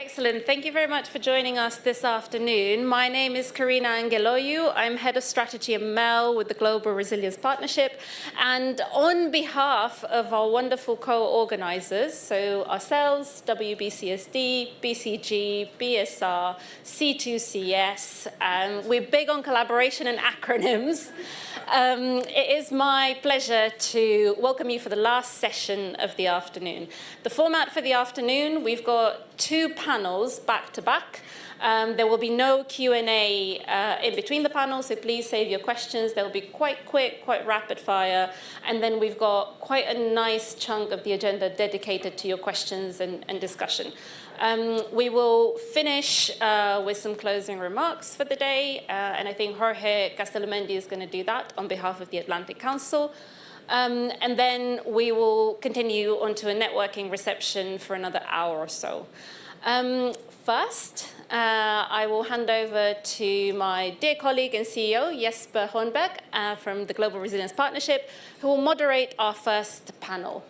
Excellent. Thank you very much for joining us this afternoon. My name is Karina Angeloiu. I'm Head of Strategy and MEL with the Global Resilience Partnership. And on behalf of our wonderful co-organizers, so ourselves, WBCSD, BCG, BSR, C2CS, we're big on collaboration and acronyms. It is my pleasure to welcome you for the last session of the afternoon. The format for the afternoon, we've got two panels back to back. There will be no Q&A in between the panels, so please save your questions. They'll be quite quick, quite rapid fire. And then we've got quite a nice chunk of the agenda dedicated to your questions and discussion. We will finish with some closing remarks for the day, and I think Jorge Castelumendi is going to do that on behalf of the Atlantic Council. And then we will continue onto a networking reception for another hour or so. First, I will hand over to my dear colleague and CEO, Jesper Hornberg, from the Global Resilience Partnership, who will moderate our first panel.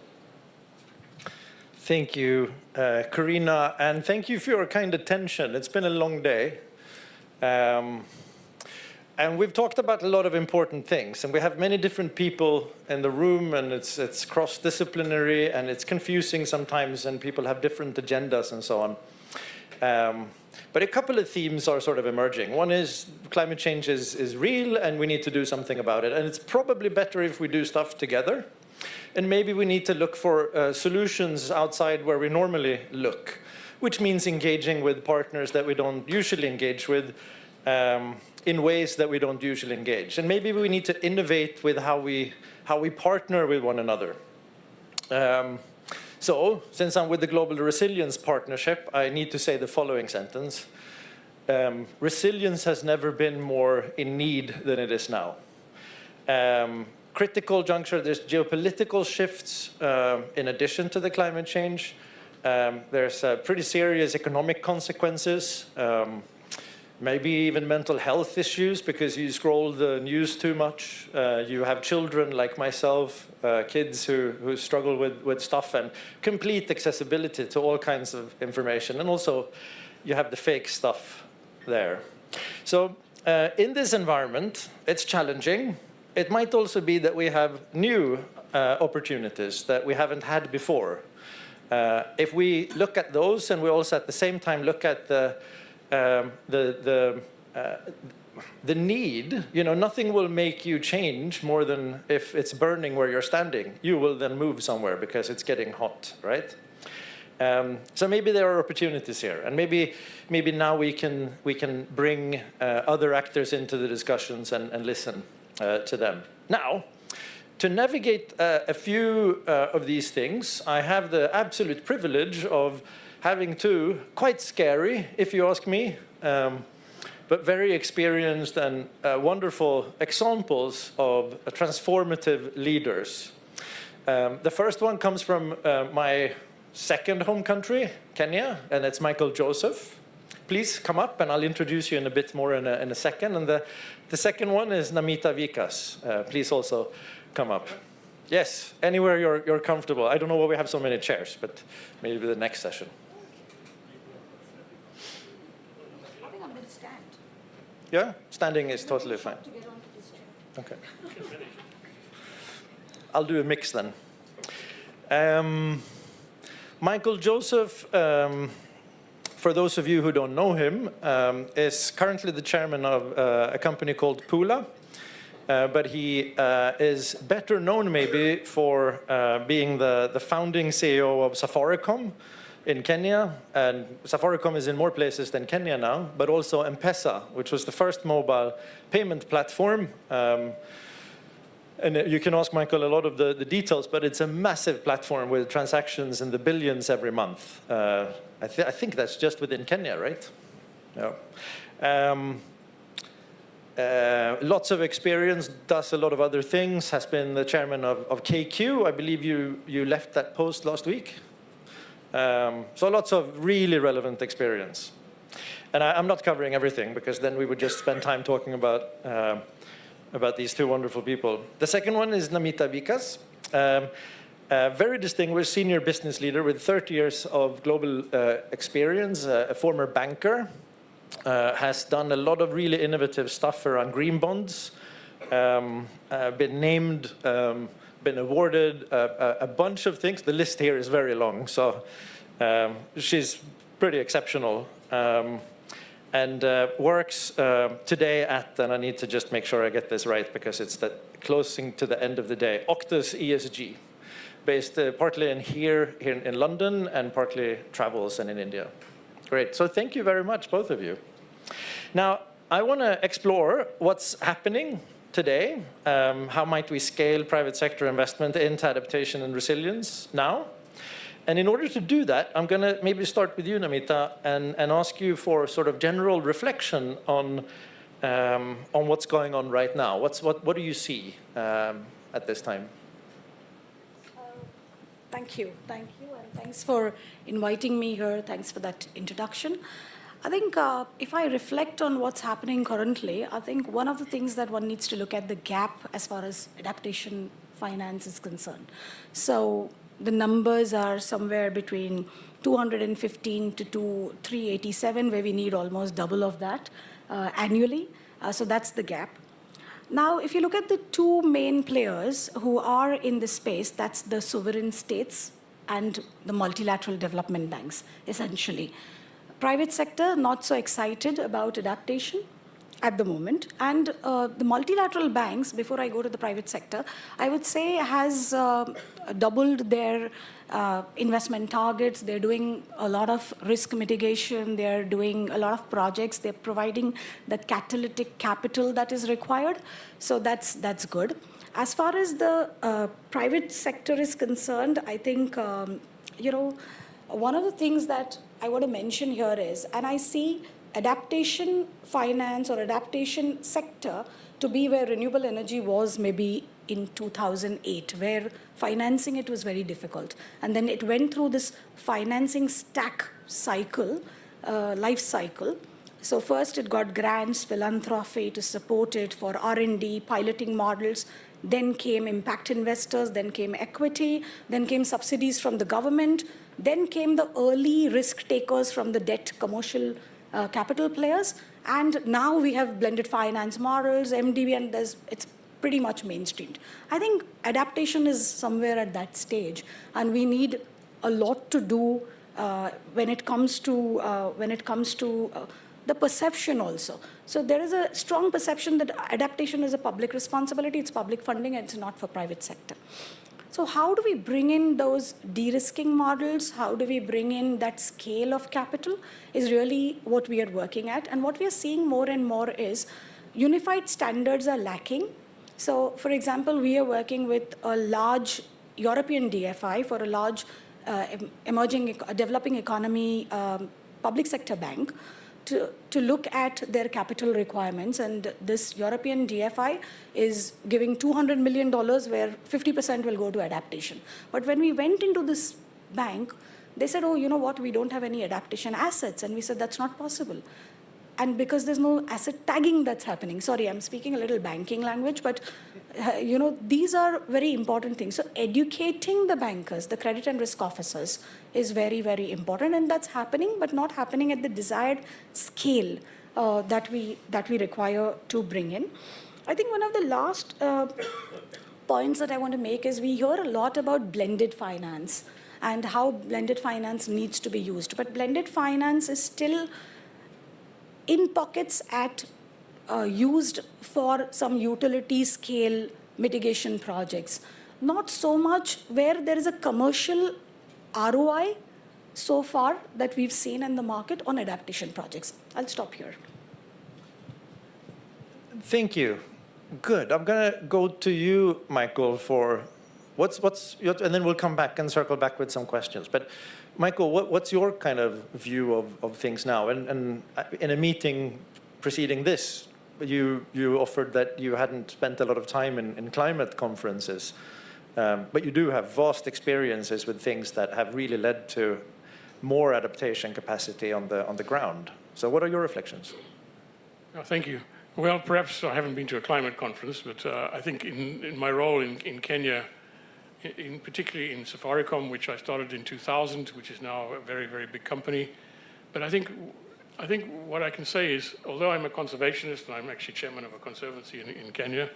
Thank you, Karina, and thank you for your kind attention. It's been a long day. And we've talked about a lot of important things, and we have many different people in the room, and it's cross-disciplinary, and it's confusing sometimes, and people have different agendas and so on. But a couple of themes are sort of emerging. One is climate change is real, and we need to do something about it. And it's probably better if we do stuff together. And maybe we need to look for solutions outside where we normally look, which means engaging with partners that we don't usually engage with in ways that we don't usually engage. And maybe we need to innovate with how we partner with one another. So, since I'm with the Global Resilience Partnership, I need to say the following sentence. Resilience has never been more in need than it is now. Critical juncture, there's geopolitical shifts in addition to the climate change. There's pretty serious economic consequences, maybe even mental health issues because you scroll the news too much. You have children like myself, kids who struggle with stuff, and complete accessibility to all kinds of information. And also, you have the fake stuff there. So in this environment, it's challenging. It might also be that we have new opportunities that we haven't had before. If we look at those, and we also at the same time look at the need, nothing will make you change more than if it's burning where you're standing. You will then move somewhere because it's getting hot, right? So maybe there are opportunities here, and maybe now we can bring other actors into the discussions and listen to them. Now, to navigate a few of these things, I have the absolute privilege of having two, quite scary, if you ask me, but very experienced and wonderful examples of transformative leaders. The first one comes from my second home country, Kenya, and it's Michael Joseph. Please come up, and I'll introduce you in a bit more in a second. And the second one is Namita Vikas. Please also come up. Yes, anywhere you're comfortable. I don't know why we have so many chairs, but maybe the next session. I think I'm going to stand. Yeah, standing is totally fine. To get onto this chair. Okay. I'll do a mix then. Michael Joseph, for those of you who don't know him, is currently the chairman of a company called Pula. But he is better known maybe for being the founding CEO of Safaricom in Kenya. And Safaricom is in more places than Kenya now, but also M-Pesa, which was the first mobile payment platform. And you can ask Michael a lot of the details, but it's a massive platform with transactions in the billions every month. I think that's just within Kenya, right? Yeah. Lots of experience, does a lot of other things, has been the chairman of KQ. I believe you left that post last week. So lots of really relevant experience. And I'm not covering everything, because then we would just spend time talking about these two wonderful people. The second one is Namita Vikas. Very distinguished senior business leader with 30 years of global experience, a former banker, has done a lot of really innovative stuff around green bonds, been named, been awarded a bunch of things. The list here is very long, so she's pretty exceptional. And works today at, and I need to just make sure I get this right because it's the closing to the end of the day, AuctusESG, based partly here in London and partly travels and in India. Great, so thank you very much, both of you. Now, I want to explore what's happening today. How might we scale private sector investment into adaptation and resilience now? And in order to do that, I'm going to maybe start with you, Namita, and ask you for sort of general reflection on what's going on right now. What do you see at this time? Thank you, and thanks for inviting me here. Thanks for that introduction. I think if I reflect on what's happening currently, I think one of the things that one needs to look at the gap as far as adaptation finance is concerned. So the numbers are somewhere between 215 to 387, where we need almost double of that annually. So that's the gap. Now, if you look at the two main players who are in this space, that's the sovereign states and the multilateral development banks, essentially. Private sector, not so excited about adaptation at the moment. And the multilateral banks, before I go to the private sector, I would say has doubled their investment targets. They're doing a lot of risk mitigation. They're doing a lot of projects. They're providing the catalytic capital that is required. So that's good. As far as the private sector is concerned, I think, one of the things that I want to mention here is, and I see adaptation finance or adaptation sector to be where renewable energy was maybe in 2008, where financing it was very difficult. And then it went through this financing stack cycle, life cycle. So first it got grants, philanthropy to support it for R&D, piloting models. Then came impact investors, then came equity, then came subsidies from the government, then came the early risk takers from the debt commercial capital players, and now we have blended finance models, MDB, and it's pretty much mainstreamed. I think adaptation is somewhere at that stage, and we need a lot to do when it comes to the perception also. So there is a strong perception that adaptation is a public responsibility, it's public funding, and it's not for private sector. So how do we bring in those de-risking models? How do we bring in that scale of capital is really what we are working at. And what we are seeing more and more is unified standards are lacking. So for example, we are working with a large European DFI for a large developing economy public sector bank to look at their capital requirements. And this European DFI is giving $200 million where 50% will go to adaptation. But when we went into this bank, they said, oh, you know what, we don't have any adaptation assets. And we said, that's not possible. And because there's no asset tagging that's happening. Sorry, I'm speaking a little banking language, but these are very important things. So educating the bankers, the credit and risk officers is very, very important. And that's happening, but not happening at the desired scale that we require to bring in. I think one of the last points that I want to make is we hear a lot about blended finance and how blended finance needs to be used. But blended finance is still in pockets used for some utility scale mitigation projects. Not so much where there is a commercial ROI so far that we've seen in the market on adaptation projects. I'll stop here. Thank you. Good. I'm going to go to you, Michael, for what's your, and then we'll come back and circle back with some questions. But Michael, what's your kind of view of things now? And in a meeting preceding this, you offered that you hadn't spent a lot of time in climate conferences, but you do have vast experiences with things that have really led to more adaptation capacity on the ground. So what are your reflections? Oh, thank you. Well, perhaps I haven't been to a climate conference, but I think in my role in Kenya, particularly in Safaricom, which I started in 2000, which is now a very, very big company. But I think what I can say is, although I'm a conservationist and I'm actually chairman of a conservancy in Kenya,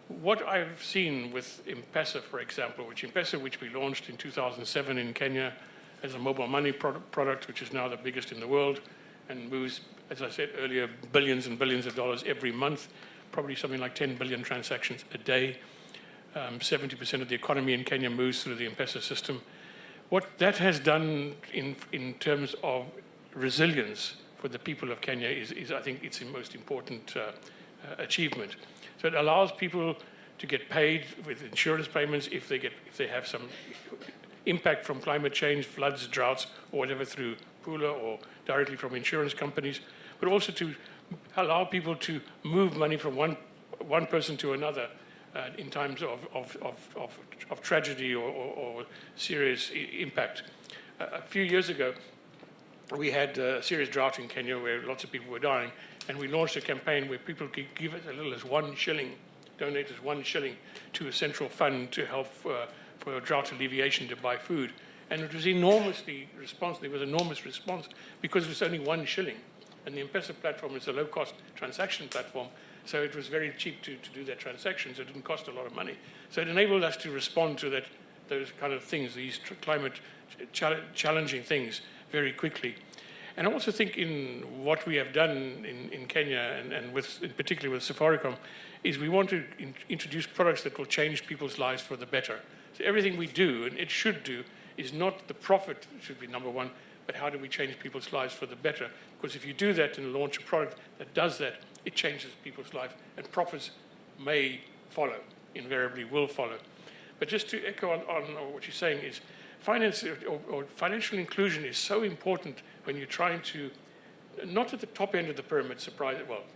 what I've seen with M-Pesa, for example, which we launched in 2007 in Kenya as a mobile money product, which is now the biggest in the world and moves, as I said earlier, billions and billions of dollars every month, probably something like 10 billion transactions a day. 70% of the economy in Kenya moves through the M-Pesa system. What that has done in terms of resilience for the people of Kenya is I think, its most important achievement. So it allows people to get paid with insurance payments if they have some impact from climate change, floods, droughts, or whatever through Pula or directly from insurance companies, but also to allow people to move money from one person to another in times of tragedy or serious impact. A few years ago, we had a serious drought in Kenya where lots of people were dying, and we launched a campaign where people could give as little as 1 shilling, donate as 1 shilling to a central fund to help for drought alleviation to buy food. And it was enormously response. There was enormous response because it was only 1 shilling. And the M-Pesa platform is a low-cost transaction platform, so it was very cheap to do that transaction, so it didn't cost a lot of money. So it enabled us to respond to those kind of things, these climate challenging things, very quickly. And I also think in what we have done in Kenya, and particularly with Safaricom, is we want to introduce products that will change people's lives for the better. So everything we do, and it should do, is not the profit should be number one, but how do we change people's lives for the better? Because if you do that and launch a product that does that, it changes people's lives, and profits may follow, invariably will follow. But just to echo on what you're saying is, finance or financial inclusion is so important when you're trying to, not at the top end of the pyramid,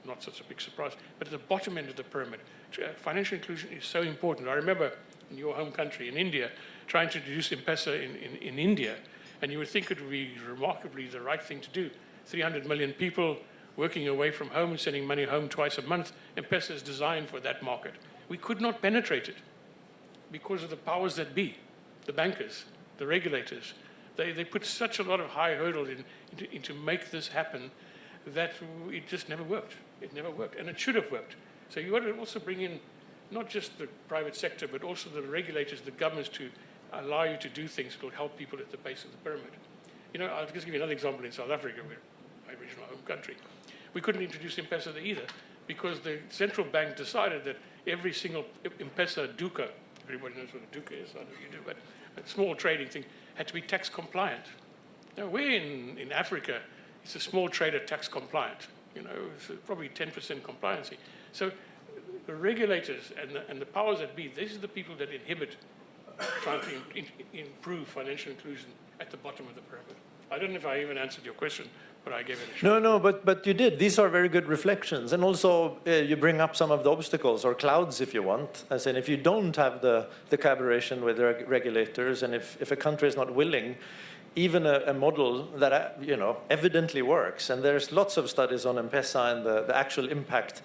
not such a big surprise, but at the bottom end of the pyramid. Financial inclusion is so important. I remember in your home country, in India, trying to introduce M-Pesa in India, and you would think it would be remarkably the right thing to do. 300 million people working away from home and sending money home twice a month. M-Pesa is designed for that market. We could not penetrate it because of the powers that be, the bankers, the regulators. They put such a lot of high hurdles in to make this happen that it just never worked. It never worked, and it should have worked. So you want to also bring in not just the private sector, but also the regulators, the governments, to allow you to do things that will help people at the base of the pyramid. You know, I'll just give you another example in South Africa, my original home country. We couldn't introduce M-Pesa there either because the central bank decided that every single M-Pesa duka, everybody knows what a duka is, I know you do, but a small trading thing, had to be tax compliant. Now, we're in Africa, it's a small trader tax compliant, you know, it's probably 10% compliancy. So the regulators and the powers that be, these are the people that inhibit trying to improve financial inclusion at the bottom of the pyramid. I don't know if I even answered your question, but I gave it a shot. No, but you did. These are very good reflections. And also, you bring up some of the obstacles, or clouds if you want. As in, if you don't have the collaboration with the regulators, and if a country is not willing, even a model that evidently works, and there's lots of studies on M-Pesa and the actual impact.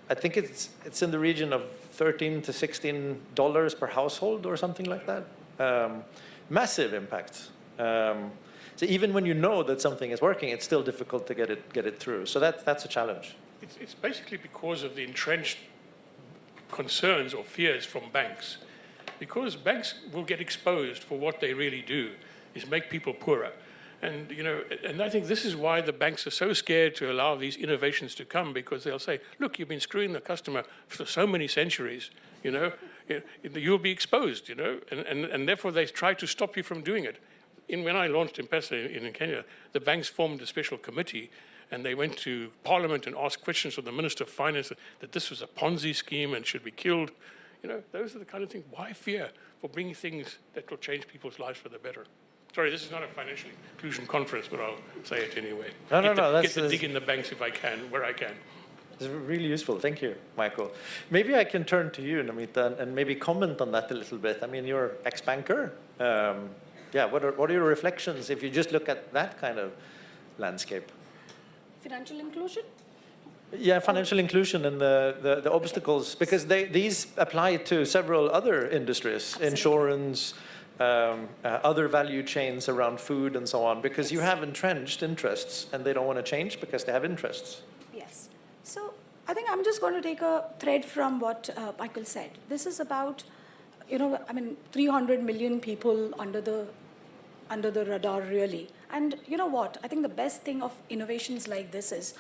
I think it's in the region of $13 to $16 per household or something like that. Massive impact. So even when you know that something is working, it's still difficult to get it through. So that's a challenge. It's basically because of the entrenched concerns or fears from banks. Because banks will get exposed for what they really do, is make people poorer. And, and I think this is why the banks are so scared to allow these innovations to come, because they'll say, look, you've been screwing the customer for so many centuries, you'll be exposed, and therefore they try to stop you from doing it. When I launched M-Pesa in Kenya, the banks formed a special committee, and they went to Parliament and asked questions of the Minister of Finance that this was a Ponzi scheme and should be killed. Those are the kind of things. Why fear for bringing things that will change people's lives for the better? Sorry, this is not a financial inclusion conference, but I'll say it anyway. No. Get the dig in the banks if I can, where I can. It's really useful. Thank you, Michael. Maybe I can turn to you, Namita, and maybe comment on that a little bit. I mean, you're ex-banker. What are your reflections if you just look at that kind of landscape? Financial inclusion? Yeah, financial inclusion and the obstacles, because these apply to several other industries, Absolutely. insurance, other value chains around food and so on, because you have entrenched interests and they don't want to change because they have interests. Yes. So I think I'm just going to take a thread from what Michael said. This is about, 300 million people under the radar, really. And you know what? I think the best thing of innovations like this is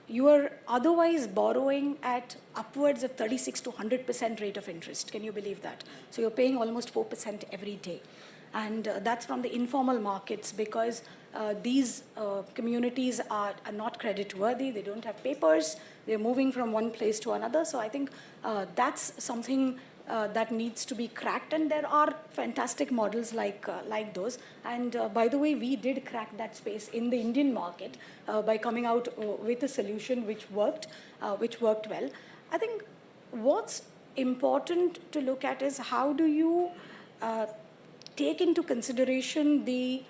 you are otherwise borrowing at upwards of 36 to 100% rate of interest. Can you believe that? So you're paying almost 4% every day. And that's from the informal markets, because these communities are not credit-worthy. They don't have papers. They're moving from one place to another. So I think that's something that needs to be cracked, and there are fantastic models like those. And by the way, we did crack that space in the Indian market by coming out with a solution which worked well. I think what's important to look at is how do you take into consideration the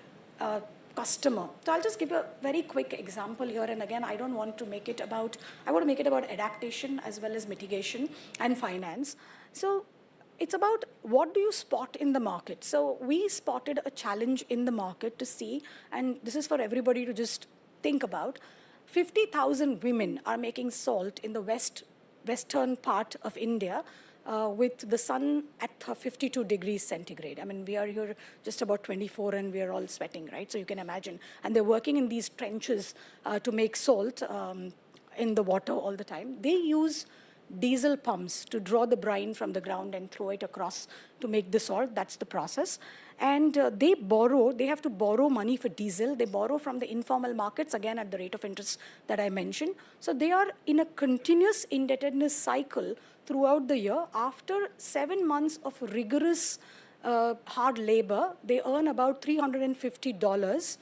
customer. So I'll just give a very quick example here, and again, I want to make it about adaptation as well as mitigation and finance. So it's about what do you spot in the market. So we spotted a challenge in the market to see, and this is for everybody to just think about, 50,000 women are making salt in the western part of India with the sun at 52 degrees centigrade. I mean, we are here just about 24 and we are all sweating, right? So you can imagine. And they're working in these trenches to make salt in the water all the time. They use diesel pumps to draw the brine from the ground and throw it across to make the salt. That's the process. And they have to borrow money for diesel. They borrow from the informal markets, again, at the rate of interest that I mentioned. So they are in a continuous indebtedness cycle throughout the year. After 7 months of rigorous hard labor, they earn about $350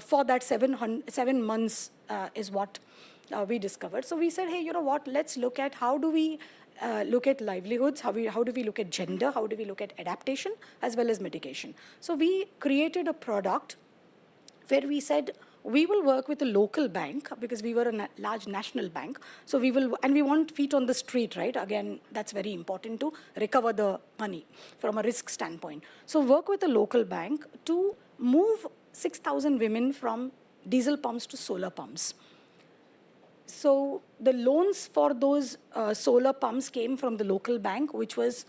for that 7 months is what we discovered. So we said, hey, you know what, let's look at how do we look at livelihoods, how do we look at gender, how do we look at adaptation, as well as mitigation. So we created a product where we said, we will work with a local bank because we were a large national bank. So we want feet on the street, right? Again, that's very important to recover the money from a risk standpoint. So work with a local bank to move 6,000 women from diesel pumps to solar pumps. So the loans for those solar pumps came from the local bank, which was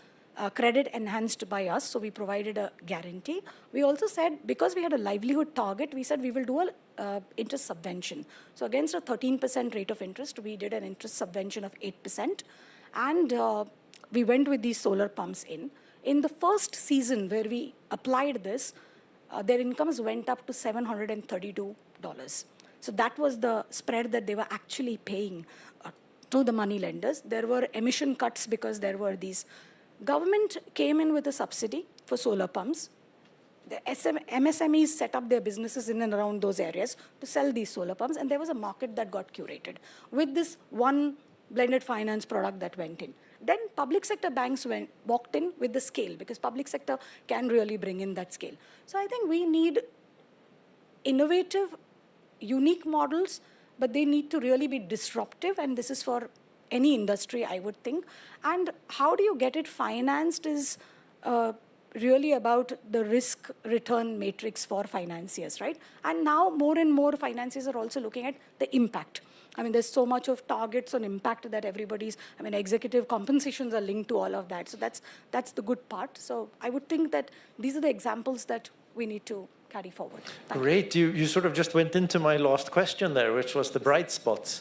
credit enhanced by us. So we provided a guarantee. We also said, because we had a livelihood target, we said we will do a interest subvention. So against a 13% rate of interest, we did an interest subvention of 8%. And we went with these solar pumps in. In the first season where we applied this, their incomes went up to $732. So that was the spread that they were actually paying to the money lenders. There were emission cuts because there were these. Government came in with a subsidy for solar pumps. The MSMEs set up their businesses in and around those areas to sell these solar pumps, and there was a market that got curated with this one blended finance product that went in. Then public sector banks walked in with the scale, because public sector can really bring in that scale. So I think we need innovative, unique models, but they need to really be disruptive, and this is for any industry, I would think. And how do you get it financed is really about the risk-return matrix for financiers, right? And now more and more financiers are also looking at the impact. I mean, there's so much of targets on impact that executive compensations are linked to all of that. So that's the good part. So I would think that these are the examples that we need to carry forward. Great. You sort of just went into my last question there, which was the bright spots.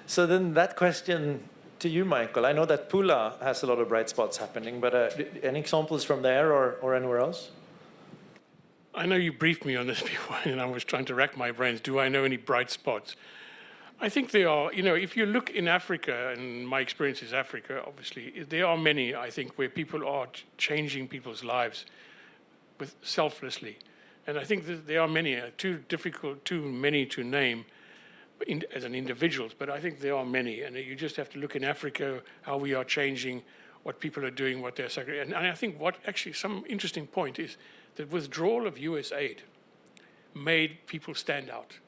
So then that question to you, Michael. I know that Pula has a lot of bright spots happening, but any examples from there or anywhere else? I know you briefed me on this before, and I was trying to rack my brains. Do I know any bright spots? I think there are. If you look in Africa, and my experience is Africa, obviously, there are many, I think, where people are changing people's lives selflessly. And I think that there are many, too many to name as an individuals, but I think there are many. And you just have to look in Africa, how we are changing, what people are doing, what they're sacrificing. And I think what actually some interesting point is the withdrawal of US aid made people stand out,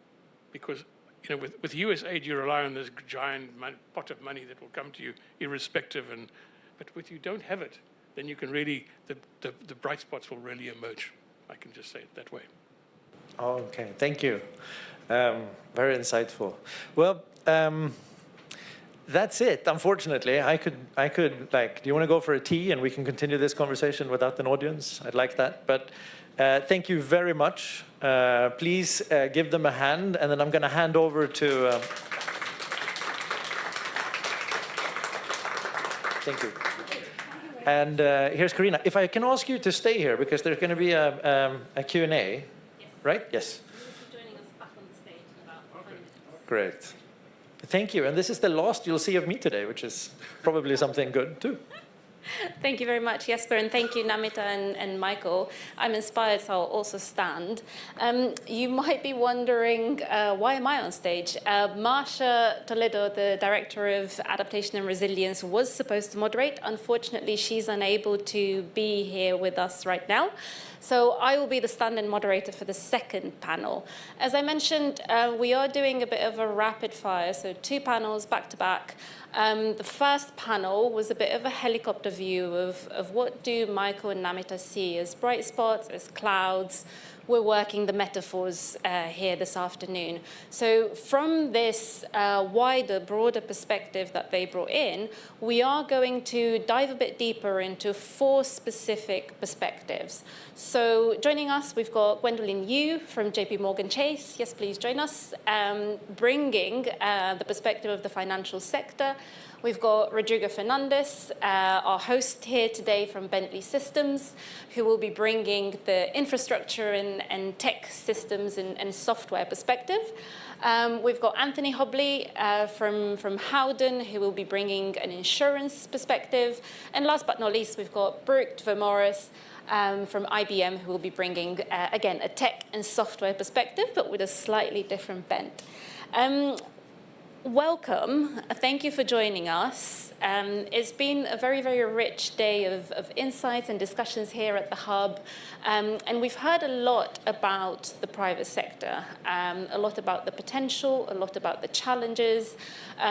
because with US aid, you rely on this giant pot of money that will come to you irrespective. But if you don't have it, then you can really, the bright spots will really emerge. I can just say it that way. Okay, thank you. Very insightful. Well, that's it. Unfortunately, I could like. Do you want to go for a tea and we can continue this conversation without an audience? I'd like that. But thank you very much. Please give them a hand, and then I'm going to hand over to. Thank you. And here's Karina. If I can ask you to stay here because there's going to be a Q&A, yes. Right? Yes. Joining us back on the stage in about 5 minutes. Great. Thank you. And this is the last you'll see of me today, which is probably something good too. Thank you very much, Jesper, and thank you, Namita and Michael. I'm inspired, so I'll also stand. You might be wondering, why am I on stage? Marcia Toledo, the Director of Adaptation and Resilience, was supposed to moderate. Unfortunately, she's unable to be here with us right now. So I will be the stand-in moderator for the second panel. As I mentioned, we are doing a bit of a rapid fire, so 2 panels back to back. The first panel was a bit of a helicopter view of what do Michael and Namita see as bright spots, as clouds. We're working the metaphors here this afternoon. So from this wider, broader perspective that they brought in, we are going to dive a bit deeper into 4 specific perspectives. So joining us, we've got Gwendolyn Yu from JP Chase. Yes, please join us. Bringing the perspective of the financial sector. We've got Rodrigo Fernandes, our host here today from Bentley Systems, who will be bringing the infrastructure and tech systems and software perspective. We've got Anthony Hobley from Howden, who will be bringing an insurance perspective. And last but not least, we've got Brooke Tvermoes from IBM, who will be bringing, again, a tech and software perspective, but with a slightly different bent. Welcome. Thank you for joining us. It's been a very, very rich day of insights and discussions here at the Hub. And we've heard a lot about the private sector, a lot about the potential, a lot about the challenges,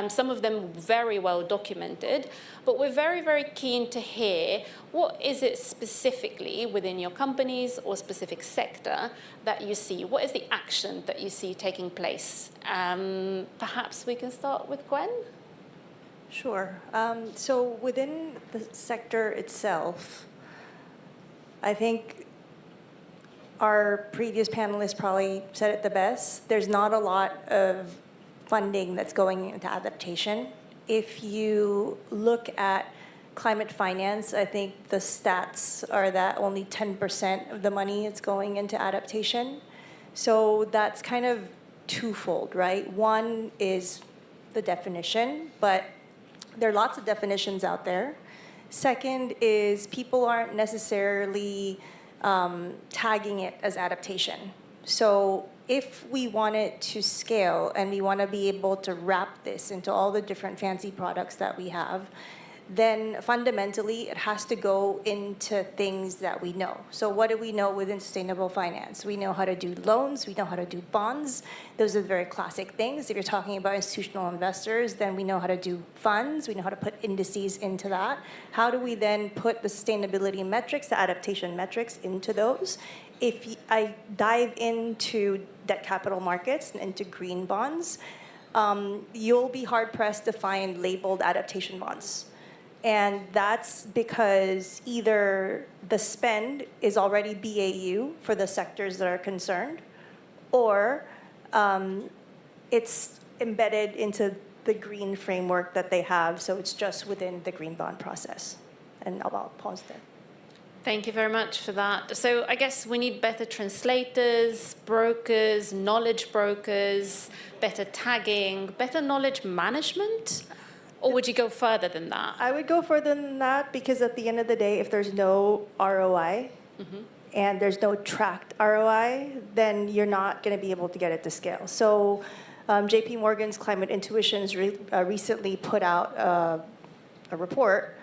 some of them very well documented. But we're very, very keen to hear what is it specifically within your companies or specific sector that you see? What is the action that you see taking place? Perhaps we can start with Gwen? Sure. So within the sector itself, I think our previous panelists probably said it the best. There's not a lot of funding that's going into adaptation. If you look at climate finance, I think the stats are that only 10% of the money is going into adaptation. So that's kind of twofold, right? One is the definition, but there are lots of definitions out there. Second is people aren't necessarily tagging it as adaptation. So if we want it to scale and we want to be able to wrap this into all the different fancy products that we have, then fundamentally it has to go into things that we know. So what do we know within sustainable finance? We know how to do loans, we know how to do bonds. Those are very classic things. If you're talking about institutional investors, then we know how to do funds, we know how to put indices into that. How do we then put the sustainability metrics, the adaptation metrics into those? If I dive into debt capital markets and into green bonds, you'll be hard-pressed to find labeled adaptation bonds. And that's because either the spend is already BAU for the sectors that are concerned, or it's embedded into the green framework that they have, so it's just within the green bond process. And I'll pause there. Thank you very much for that. So I guess we need better translators, brokers, knowledge brokers, better tagging, better knowledge management? Or would you go further than that? I would go further than that because at the end of the day, if there's no ROI and there's no tracked ROI, then you're not going to be able to get it to scale. So JP Morgan's Climate Intuitions recently put out a report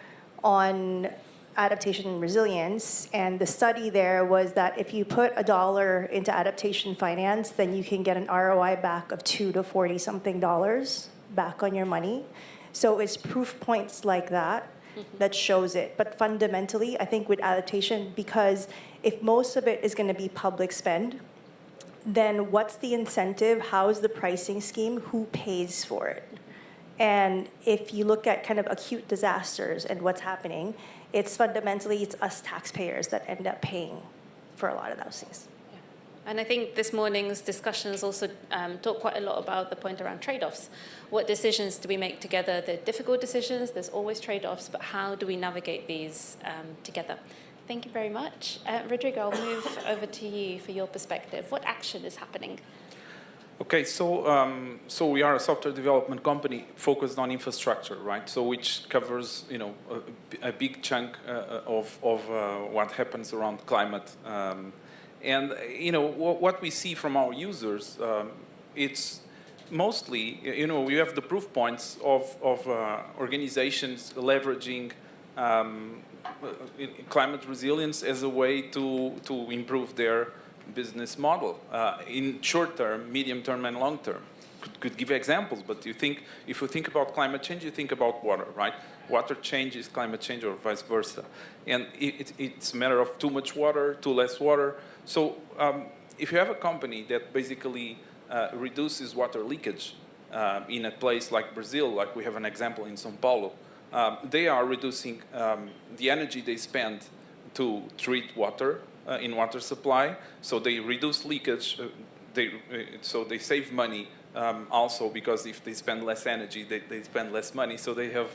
on adaptation and resilience, and the study there was that if you put $1 into adaptation finance, then you can get an ROI back of $2 to 40 something dollars back on your money. So it's proof points like that that shows it. But fundamentally, I think with adaptation, because if most of it is going to be public spend, then what's the incentive? How's the pricing scheme? Who pays for it? And if you look at kind of acute disasters and what's happening, it's fundamentally, it's us taxpayers that end up paying for a lot of those things. And I think this morning's discussions also talk quite a lot about the point around trade-offs. What decisions do we make together? They're difficult decisions, there's always trade-offs, but how do we navigate these together? Thank you very much. Rodrigo, I'll move over to you for your perspective. What action is happening? Okay, so we are a software development company focused on infrastructure, right? So which covers, a big chunk of what happens around climate. And what we see from our users, it's mostly, we have the proof points of organizations leveraging climate resilience as a way to improve their business model in short term, medium term, and long term. Could give examples, but if you think about climate change, you think about water, right? Water change is climate change, or vice versa, and it's a matter of too much water, too less water. So if you have a company that basically reduces water leakage in a place like Brazil, like we have an example in São Paulo, they are reducing the energy they spend to treat water in water supply, so they reduce leakage, so they save money also, because if they spend less energy, they spend less money, so they have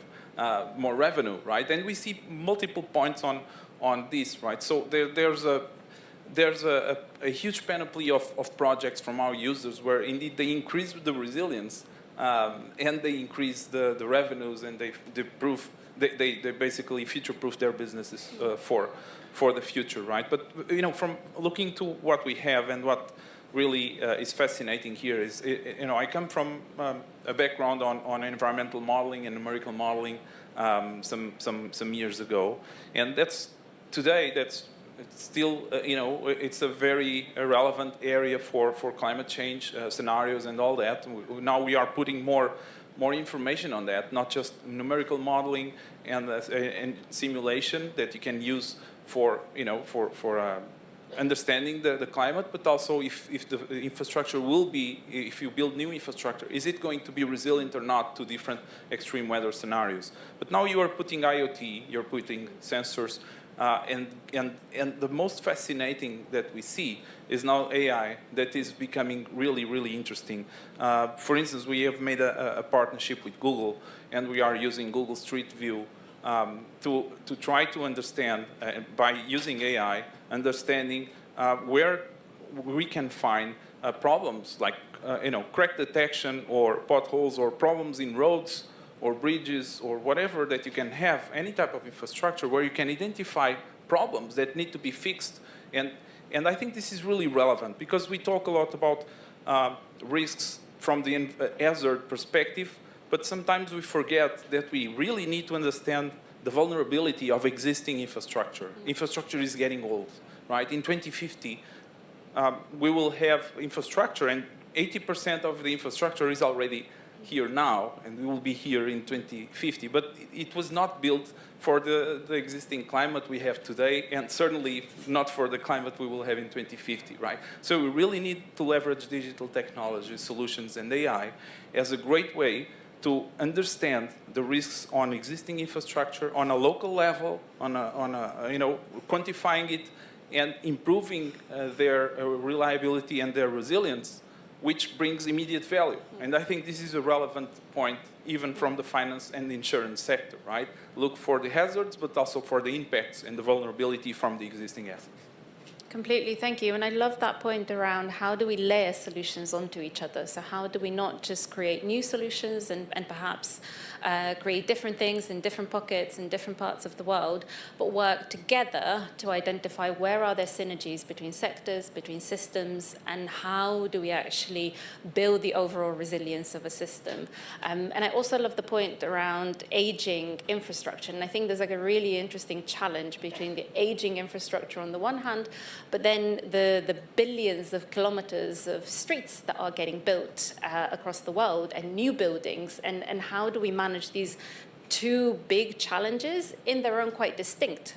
more revenue, right? And we see multiple points on this, right? So there's a huge panoply of projects from our users where indeed they increase the resilience and they increase the revenues, and they basically future-proof their businesses for the future, right? But from looking to what we have and what really is fascinating here is, I come from a background on environmental modeling and numerical modeling some years ago, and that's still, it's a very relevant area for climate change scenarios and all that. Now we are putting more information on that, not just numerical modeling and simulation that you can use for understanding the climate, but also if the infrastructure if you build new infrastructure, is it going to be resilient or not to different extreme weather scenarios? But now you are putting IoT, you're putting sensors, and the most fascinating that we see is now AI that is becoming really, really interesting. For instance, we have made a partnership with Google, and we are using Google Street View to try to understand, by using AI, understanding where we can find problems like crack detection or potholes or problems in roads or bridges or whatever that you can have, any type of infrastructure where you can identify problems that need to be fixed. And I think this is really relevant because we talk a lot about risks from the hazard perspective, but sometimes we forget that we really need to understand the vulnerability of existing infrastructure. Infrastructure is getting old, right? In 2050, we will have infrastructure, and 80% of the infrastructure is already here now, and we will be here in 2050. But it was not built for the existing climate we have today, and certainly not for the climate we will have in 2050, right? So we really need to leverage digital technology solutions and AI as a great way to understand the risks on existing infrastructure on a local level, quantifying it and improving their reliability and their resilience, which brings immediate value. And I think this is a relevant point even from the finance and the insurance sector, right? Look for the hazards, but also for the impacts and the vulnerability from the existing assets. completely. Thank you. And I love that point around how do we layer solutions onto each other? So how do we not just create new solutions and perhaps create different things in different pockets in different parts of the world, but work together to identify where are there synergies between sectors, between systems, and how do we actually build the overall resilience of a system. And I also love the point around aging infrastructure. And I think there's like a really interesting challenge between the aging infrastructure on the one hand, but then the billions of kilometers of streets that are getting built across the world and new buildings, and how do we manage these two big challenges in their own quite distinct,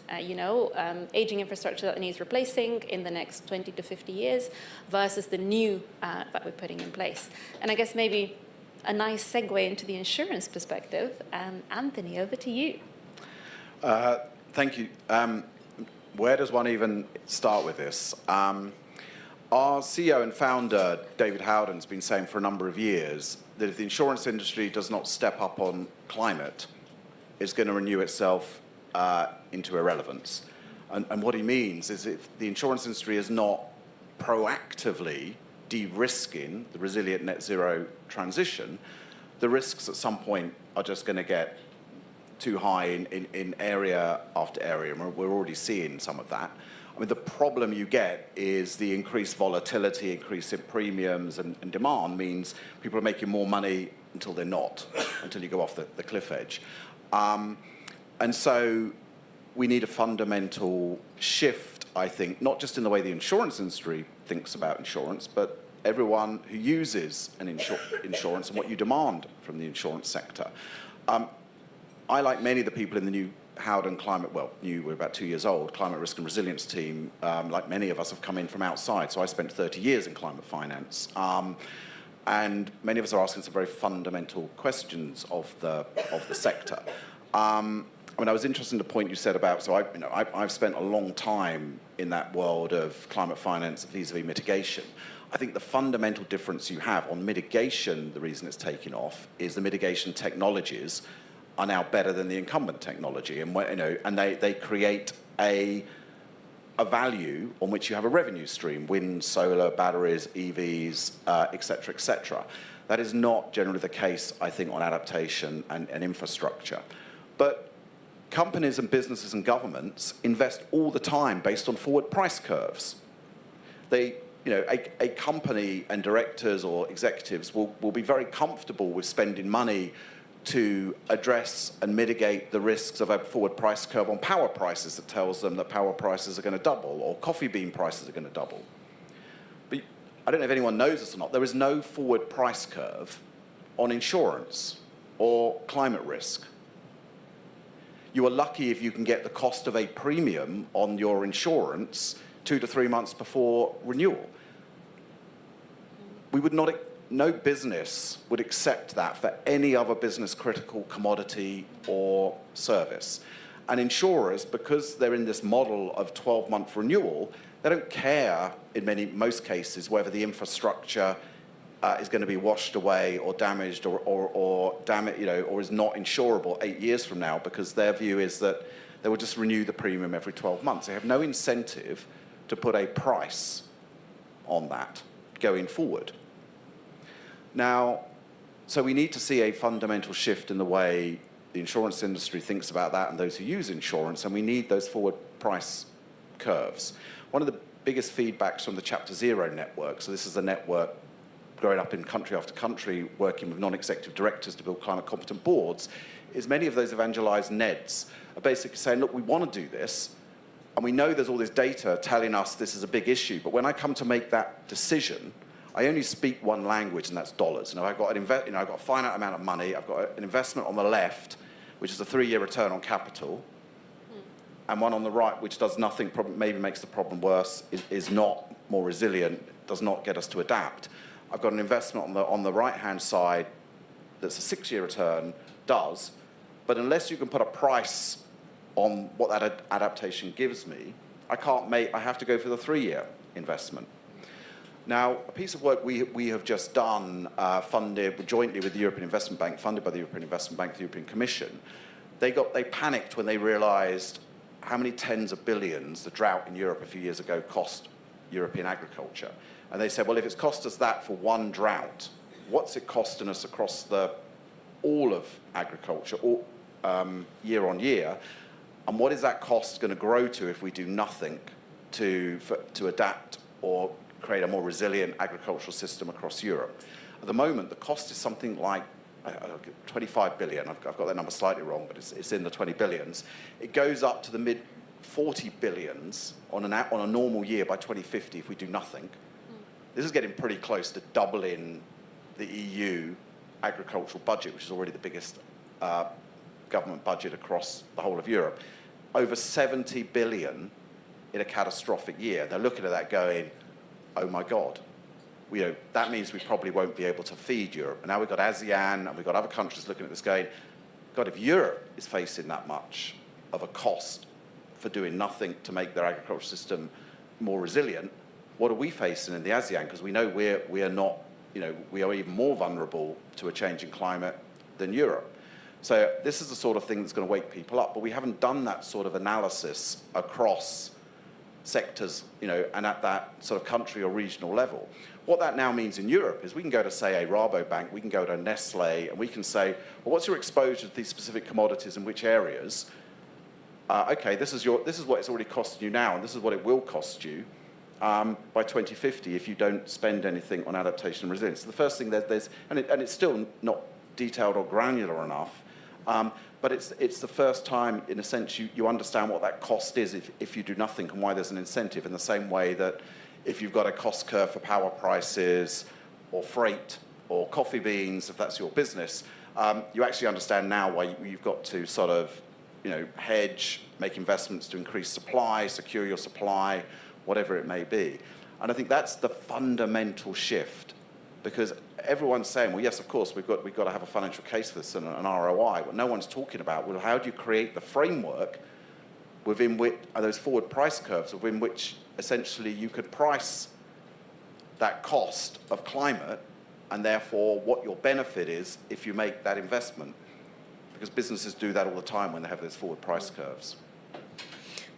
aging infrastructure that needs replacing in the next 20 to 50 years versus the new that we're putting in place. And I guess maybe a nice segue into the insurance perspective. Anthony, over to you. Thank you. Where does one even start with this? Our CEO and founder, David Howden, has been saying for a number of years that if the insurance industry does not step up on climate, it's going to renew itself into irrelevance. And what he means is if the insurance industry is not proactively de-risking the resilient net zero transition, the risks at some point are just going to get too high in area after area. And we're already seeing some of that. I mean, the problem you get is the increased volatility, increase in premiums and demand means people are making more money until they're not, until you go off the cliff edge. And so we need a fundamental shift, I think, not just in the way the insurance industry thinks about insurance, but everyone who uses an insurance and what you demand from the insurance sector. I, like many of the people in the new Howden climate, we're about 2 years old, climate risk and resilience team, like many of us have come in from outside. So I spent 30 years in climate finance. And many of us are asking some very fundamental questions of the sector. I mean, I was interested in the point you said about, so I've spent a long time in that world of climate finance vis-a-vis mitigation. I think the fundamental difference you have on mitigation, the reason it's taking off, is the mitigation technologies are now better than the incumbent technology, and they create a value on which you have a revenue stream: wind, solar, batteries, EVs, etc., etc. That is not generally the case, I think, on adaptation and infrastructure. But companies and businesses and governments invest all the time based on forward price curves. A company and directors or executives will be very comfortable with spending money to address and mitigate the risks of a forward price curve on power prices that tells them that power prices are going to double or coffee bean prices are going to double. But I don't know if anyone knows this or not, there is no forward price curve on insurance or climate risk. You are lucky if you can get the cost of a premium on your insurance 2 to 3 months before renewal. No business would accept that for any other business critical commodity or service. And insurers, because they're in this model of 12-month renewal, they don't care in most cases whether the infrastructure is going to be washed away or damaged or is not insurable 8 years from now, because their view is that they will just renew the premium every 12 months. They have no incentive to put a price on that going forward. Now, so we need to see a fundamental shift in the way the insurance industry thinks about that and those who use insurance, and we need those forward price curves. One of the biggest feedbacks from the Chapter Zero network, so this is a network growing up in country after country, working with non-executive directors to build climate competent boards, is many of those evangelized NEDs are basically saying, look, we want to do this, and we know there's all this data telling us this is a big issue, but when I come to make that decision, I only speak one language, and that's dollars. I've got a finite amount of money. I've got an investment on the left, which is a 3-year return on capital, and one on the right, which does nothing, maybe makes the problem worse, is not more resilient, does not get us to adapt. I've got an investment on the right-hand side that's a 6-year return, does, but unless you can put a price on what that adaptation gives me, I have to go for the 3-year investment. Now, a piece of work we have just done, funded jointly with the European Investment Bank, funded by the European Investment Bank, the European Commission, they panicked when they realized how many tens of billions the drought in Europe a few years ago cost European agriculture. And they said, well, if it's cost us that for one drought, what's it costing us across all of agriculture year on year? And what is that cost going to grow to if we do nothing to adapt or create a more resilient agricultural system across Europe? At the moment, the cost is something like 25 billion. I've got that number slightly wrong, but it's in the 20 billions. It goes up to the mid 40 billions on a normal year by 2050 if we do nothing. This is getting pretty close to doubling the EU agricultural budget, which is already the biggest government budget across the whole of Europe. Over 70 billion in a catastrophic year. They're looking at that going, oh my God. That means we probably won't be able to feed Europe. And now we've got ASEAN and we've got other countries looking at this going, God, if Europe is facing that much of a cost for doing nothing to make their agricultural system more resilient, what are we facing in the ASEAN? Because we know we are not, we are even more vulnerable to a changing climate than Europe. So this is the sort of thing that's going to wake people up. But we haven't done that sort of analysis across sectors, and at that sort of country or regional level. What that now means in Europe is we can go to, say, a Rabobank, we can go to Nestle, and we can say, well, what's your exposure to these specific commodities in which areas? Okay, this is what it's already costing you now, and this is what it will cost you by 2050 if you don't spend anything on adaptation and resilience. So the first thing and it's still not detailed or granular enough, but it's the first time, in a sense, you understand what that cost is if you do nothing and why there's an incentive, in the same way that if you've got a cost curve for power prices or freight or coffee beans, if that's your business, you actually understand now why you've got to sort of hedge, make investments to increase supply, secure your supply, whatever it may be. And I think that's the fundamental shift, because everyone's saying, well, yes, of course, we've got to have a financial case for this and an ROI. What no one's talking about, well, how do you create the framework within which are those forward price curves, within which essentially you could price that cost of climate and therefore what your benefit is if you make that investment. Because businesses do that all the time when they have those forward price curves.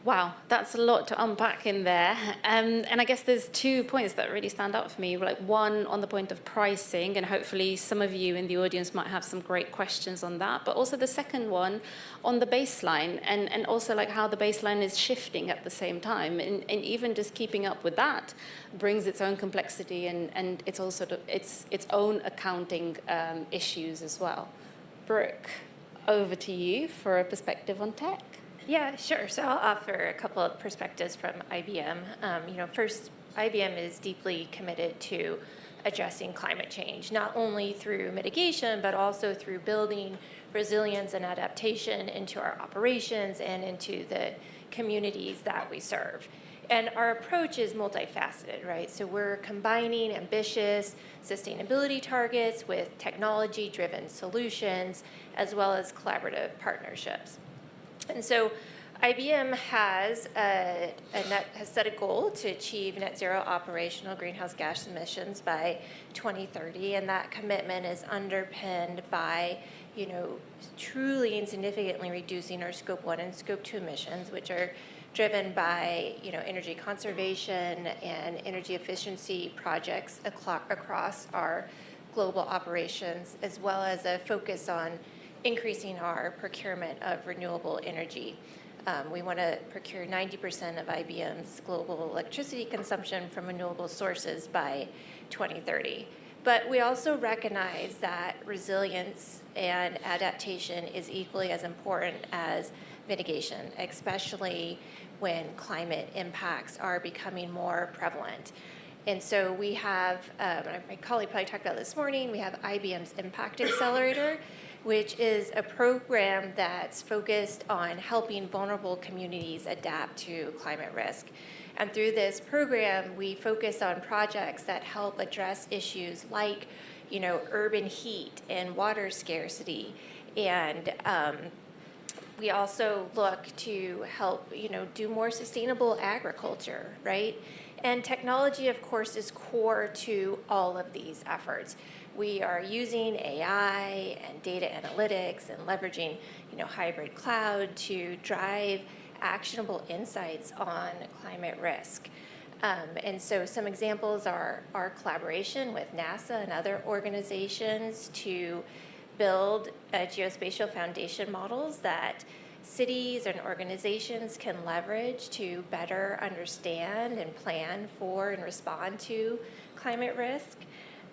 Wow, that's a lot to unpack in there. And I guess there's 2 points that really stand out for me. Like, one on the point of pricing, and hopefully some of you in the audience might have some great questions on that. But also the second one on the baseline, and also like how the baseline is shifting at the same time. And even just keeping up with that brings its own complexity and it's also its own accounting issues as well. Brooke, over to you for a perspective on tech. Yeah, sure. So I'll offer a couple of perspectives from IBM. First, IBM is deeply committed to addressing climate change, not only through mitigation, but also through building resilience and adaptation into our operations and into the communities that we serve. And our approach is multifaceted, right? So we're combining ambitious sustainability targets with technology-driven solutions, as well as collaborative partnerships. And so IBM has set a goal to achieve net zero operational greenhouse gas emissions by 2030, and that commitment is underpinned by, truly and significantly reducing our Scope 1 and Scope 2 emissions, which are driven by, energy conservation and energy efficiency projects across our global operations, as well as a focus on increasing our procurement of renewable energy. We want to procure 90% of IBM's global electricity consumption from renewable sources by 2030. But we also recognize that resilience and adaptation is equally as important as mitigation, especially when climate impacts are becoming more prevalent. And so we have, my colleague probably talked about this morning, we have IBM's Impact Accelerator, which is a program that's focused on helping vulnerable communities adapt to climate risk. And through this program, we focus on projects that help address issues like, urban heat and water scarcity. And we also look to help, do more sustainable agriculture, right? And technology, of course, is core to all of these efforts. We are using AI and data analytics and leveraging, hybrid cloud to drive actionable insights on climate risk. And so some examples are our collaboration with NASA and other organizations to build geospatial foundation models that cities and organizations can leverage to better understand and plan for and respond to climate risk.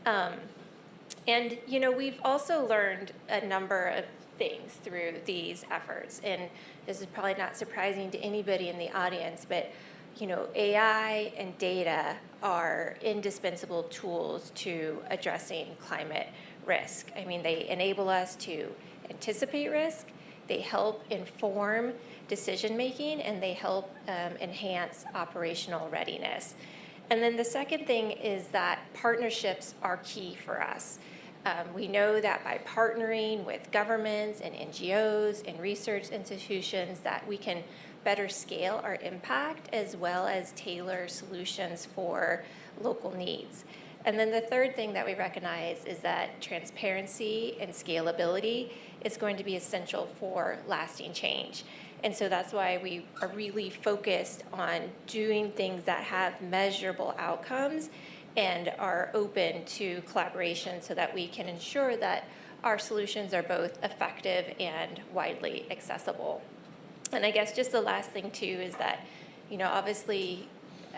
And, you know, we've also learned a number of things through these efforts. And this is probably not surprising to anybody in the audience, but, you know, AI and data are indispensable tools to addressing climate risk. I mean, they enable us to anticipate risk, they help inform decision-making, and they help enhance operational readiness. And then the second thing is that partnerships are key for us. We know that by partnering with governments and NGOs and research institutions that we can better scale our impact as well as tailor solutions for local needs. And then the third thing that we recognize is that transparency and scalability is going to be essential for lasting change. And so that's why we are really focused on doing things that have measurable outcomes and are open to collaboration so that we can ensure that our solutions are both effective and widely accessible. And I guess just the last thing too is that, you know, obviously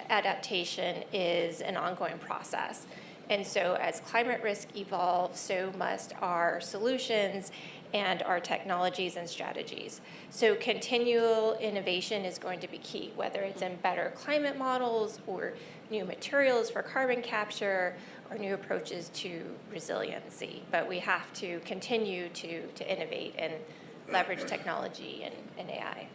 adaptation is an ongoing process. And so as climate risk evolves, so must our solutions and our technologies and strategies. So continual innovation is going to be key, whether it's in better climate models or new materials for carbon capture or new approaches to resiliency. But we have to continue to innovate and leverage technology and AI.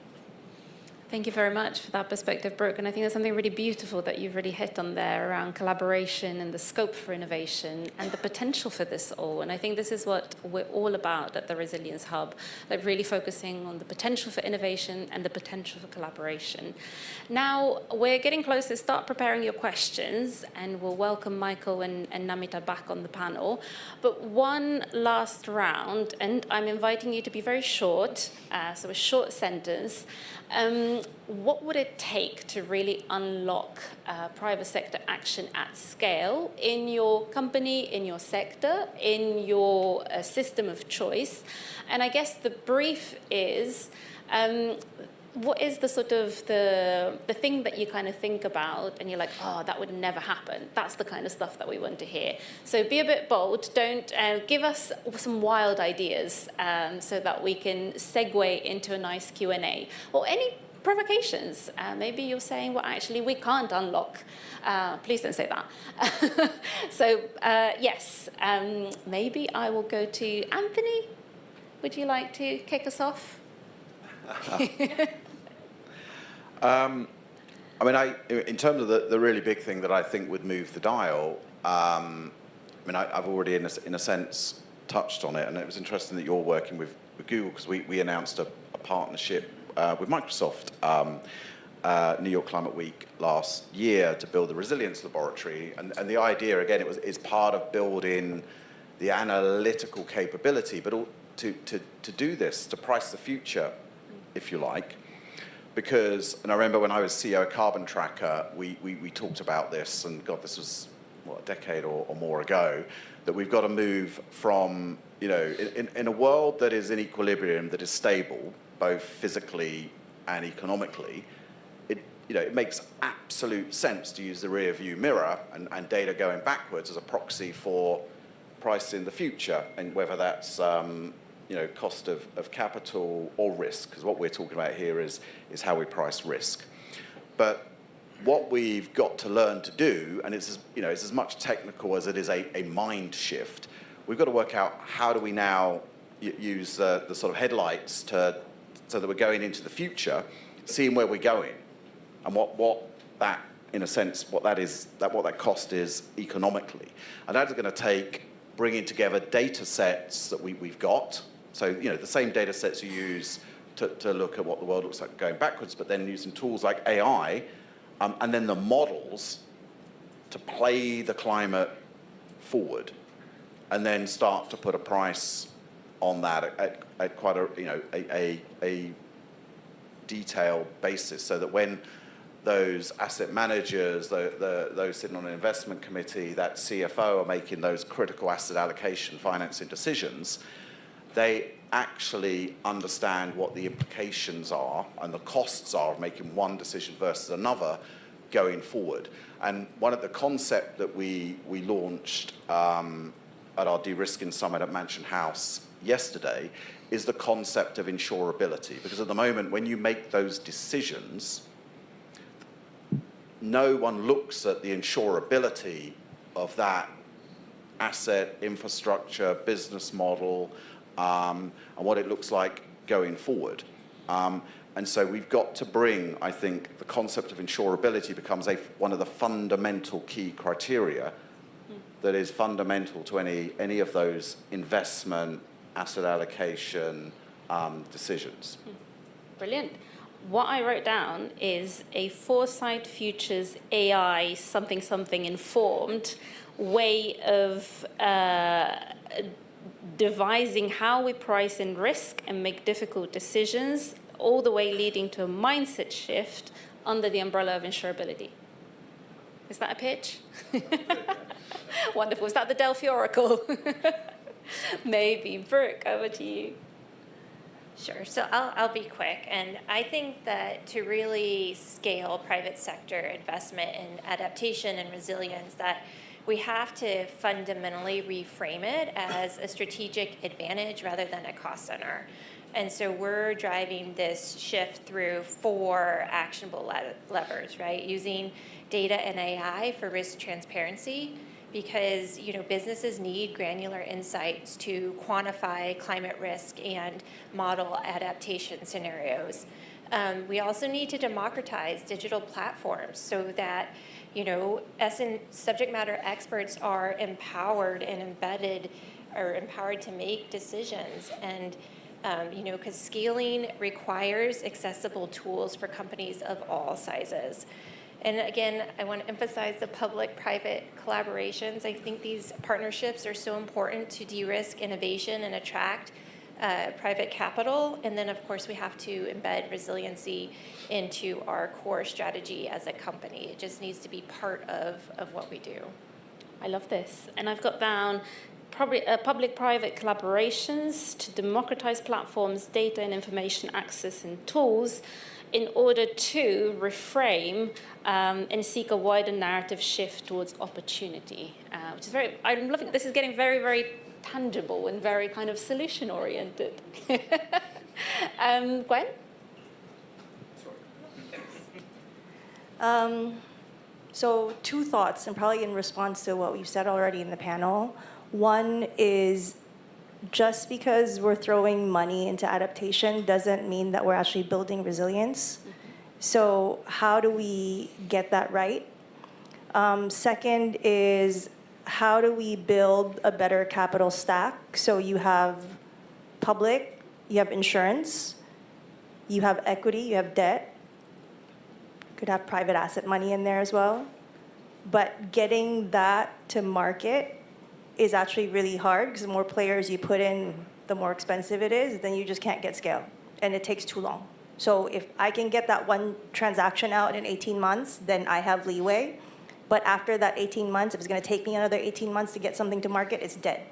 Thank you very much for that perspective, Brooke. And I think there's something really beautiful that you've really hit on there around collaboration and the scope for innovation and the potential for this all. And I think this is what we're all about at the Resilience Hub, like really focusing on the potential for innovation and the potential for collaboration. Now, we're getting close to start preparing your questions, and we'll welcome Michael and Namita back on the panel. But one last round, and I'm inviting you to be very short, so a short sentence. What would it take to really unlock private sector action at scale in your company, in your sector, in your system of choice? And I guess the brief is, what is the sort of the thing that you kind of think about and you're like, oh, that would never happen? That's the kind of stuff that we want to hear. So be a bit bold. Don't give us some wild ideas so that we can segue into a nice Q&A. Or any provocations. Maybe you're saying, well, actually, we can't unlock. Please don't say that. So yes, maybe I will go to Anthony. Would you like to kick us off? I mean, in terms of the really big thing that I think would move the dial, I mean, I've already, in a sense, touched on it, and it was interesting that you're working with Google, because we announced a partnership with Microsoft, New York Climate Week last year, to build the resilience laboratory, and the idea, again, is part of building the analytical capability, but to do this, to price the future, if you like. Because, and I remember when I was CEO of Carbon Tracker, we talked about this, and God, this was, what, a decade or more ago, that we've got to move from, you know, in a world that is in equilibrium, that is stable, both physically and economically, it makes absolute sense to use the rear view mirror and data going backwards as a proxy for pricing the future, and whether that's cost of capital or risk, because what we're talking about here is how we price risk. But what we've got to learn to do, and it's as much technical as it is a mind shift, we've got to work out how do we now use the sort of headlights so that we're going into the future, seeing where we're going, and what that, in a sense, what that cost is economically. And that's going to take bringing together data sets that we've got. So, the same data sets you use to look at what the world looks like going backwards, but then using tools like AI, and then the models to play the climate forward, and then start to put a price on that at quite a detailed basis, so that when those asset managers, those sitting on an investment committee, that CFO are making those critical asset allocation financing decisions, they actually understand what the implications are and the costs are of making one decision versus another going forward. And one of the concepts that we launched at our de-risking summit at Mansion House yesterday is the concept of insurability. Because at the moment, when you make those decisions, no one looks at the insurability of that asset, infrastructure, business model, and what it looks like going forward. And so we've got to bring, I think, the concept of insurability becomes one of the fundamental key criteria that is fundamental to any of those investment, asset allocation decisions. Brilliant. What I wrote down is a Foresight Futures AI something informed way of devising how we price in risk and make difficult decisions, all the way leading to a mindset shift under the umbrella of insurability. Is that a pitch? Wonderful. Is that the Delphi Oracle? Maybe. Brooke, over to you. Sure. So I'll be quick. And I think that to really scale private sector investment in adaptation and resilience, that we have to fundamentally reframe it as a strategic advantage rather than a cost center. And so we're driving this shift through 4 actionable levers, right? Using data and AI for risk transparency, because businesses need granular insights to quantify climate risk and model adaptation scenarios. We also need to democratize digital platforms so that subject matter experts are empowered and empowered to make decisions. And because scaling requires accessible tools for companies of all sizes. And again, I want to emphasize the public-private collaborations. I think these partnerships are so important to de-risk innovation and attract private capital. And then, of course, we have to embed resiliency into our core strategy as a company. It just needs to be part of what we do. I love this. And I've got down public-private collaborations to democratize platforms, data and information access and tools in order to reframe and seek a wider narrative shift towards opportunity, which is I'm loving it. This is getting very, very tangible and very kind of solution-oriented. Gwen? So 2 thoughts, and probably in response to what we've said already in the panel. One is, just because we're throwing money into adaptation doesn't mean that we're actually building resilience. So how do we get that right? Second is, how do we build a better capital stack? So you have public, you have insurance, you have equity, you have debt. Could have private asset money in there as well. But getting that to market is actually really hard, because the more players you put in, the more expensive it is, then you just can't get scale, and it takes too long. So if I can get that one transaction out in 18 months, then I have leeway. But after that 18 months, if it's going to take me another 18 months to get something to market, it's dead.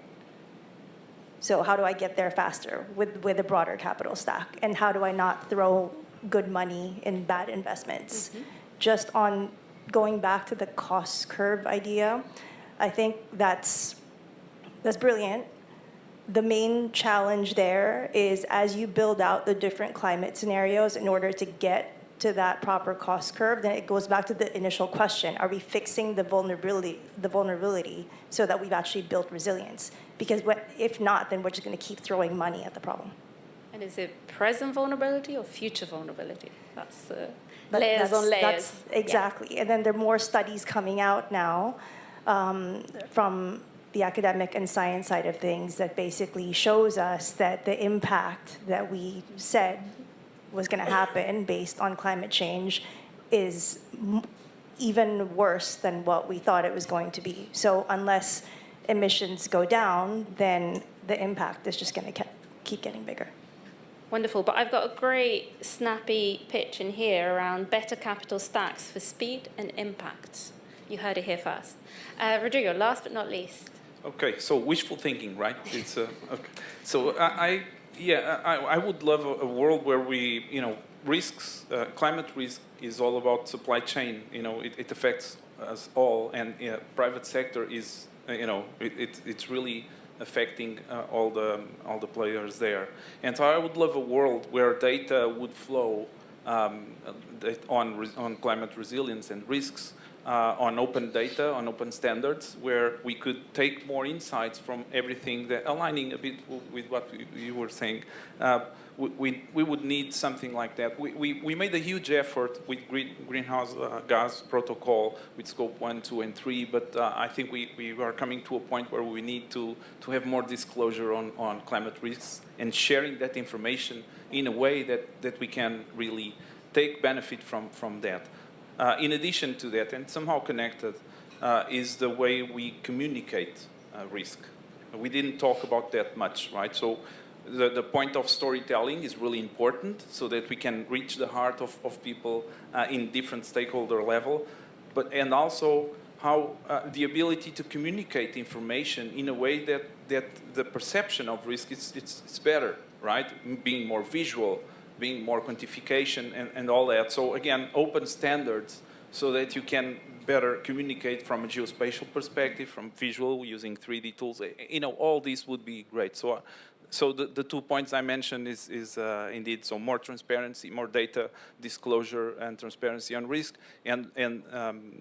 So how do I get there faster with a broader capital stack? And how do I not throw good money in bad investments? Just on going back to the cost curve idea, I think that's brilliant. The main challenge there is, as you build out the different climate scenarios in order to get to that proper cost curve, then it goes back to the initial question: are we fixing the vulnerability so that we've actually built resilience? Because if not, then we're just going to keep throwing money at the problem. And is it present vulnerability or future vulnerability? That's layers on layers. Exactly. Yeah. And then there are more studies coming out now from the academic and science side of things that basically shows us that the impact that we said was going to happen based on climate change is even worse than what we thought it was going to be. So unless emissions go down, then the impact is just going to keep getting bigger. Wonderful, but I've got a great snappy pitch in here around better capital stacks for speed and impact. You heard it here first. Rodrigo, last but not least. Okay, so wishful thinking, right? It's okay. So I would love a world where we, risks, climate risk is all about supply chain. It affects us all, and private sector is, it's really affecting all the players there. And so I would love a world where data would flow on climate resilience and risks, on open data, on open standards, where we could take more insights from everything, that aligning a bit with what you were saying. We would need something like that. We made a huge effort with greenhouse gas protocol with scope 1, 2, and 3, but I think we are coming to a point where we need to have more disclosure on climate risks and sharing that information in a way that we can really take benefit from that. In addition to that, and somehow connected, is the way we communicate risk. We didn't talk about that much, right? So the point of storytelling is really important so that we can reach the heart of people in different stakeholder level, and also how the ability to communicate information in a way that the perception of risk it's better, right? Being more visual, being more quantification and all that. So again, open standards so that you can better communicate from a geospatial perspective, from visual, using 3D tools. All these would be great. So the 2 points I mentioned is indeed, so more transparency, more data disclosure and transparency on risk, and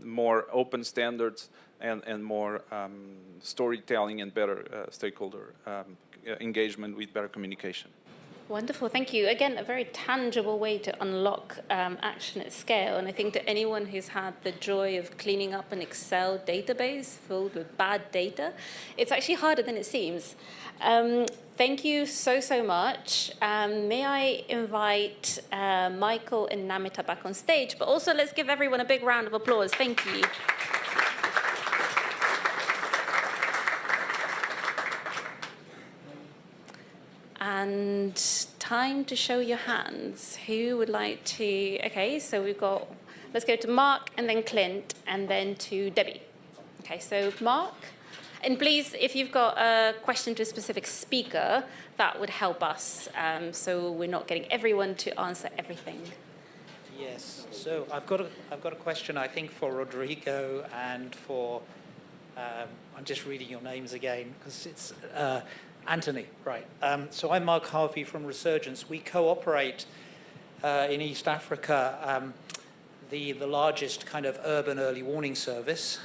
more open standards and more storytelling and better stakeholder engagement with better communication. Wonderful, thank you. Again, a very tangible way to unlock action at scale. And I think that anyone who's had the joy of cleaning up an Excel database filled with bad data, it's actually harder than it seems. Thank you so much. May I invite Michael and Namita back on stage, but also let's give everyone a big round of applause. Thank you. And time to show your hands. Who would like to? Okay, so let's go to Mark and then Clint and then to Debbie. Okay, so Mark. And please, if you've got a question to a specific speaker, that would help us, so we're not getting everyone to answer everything. Yes. So I've got a question, I think, for Rodrigo and for I'm just reading your names again because it's Anthony, right? So I'm Mark Harvey from Resurgence. We cooperate in East Africa. The largest kind of urban early warning service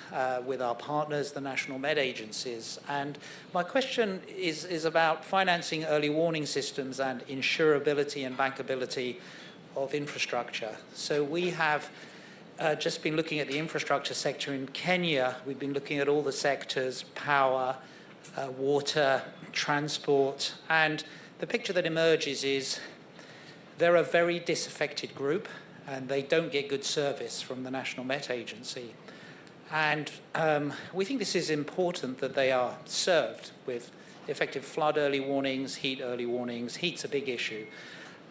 with our partners, the national med agencies. And my question is about financing early warning systems and insurability and bankability of infrastructure. So we have just been looking at the infrastructure sector in Kenya. We've been looking at all the sectors, power, water, transport. And the picture that emerges is they're a very disaffected group, and they don't get good service from the National Met Agency. And we think this is important that they are served with effective flood early warnings, heat early warnings. Heat's a big issue.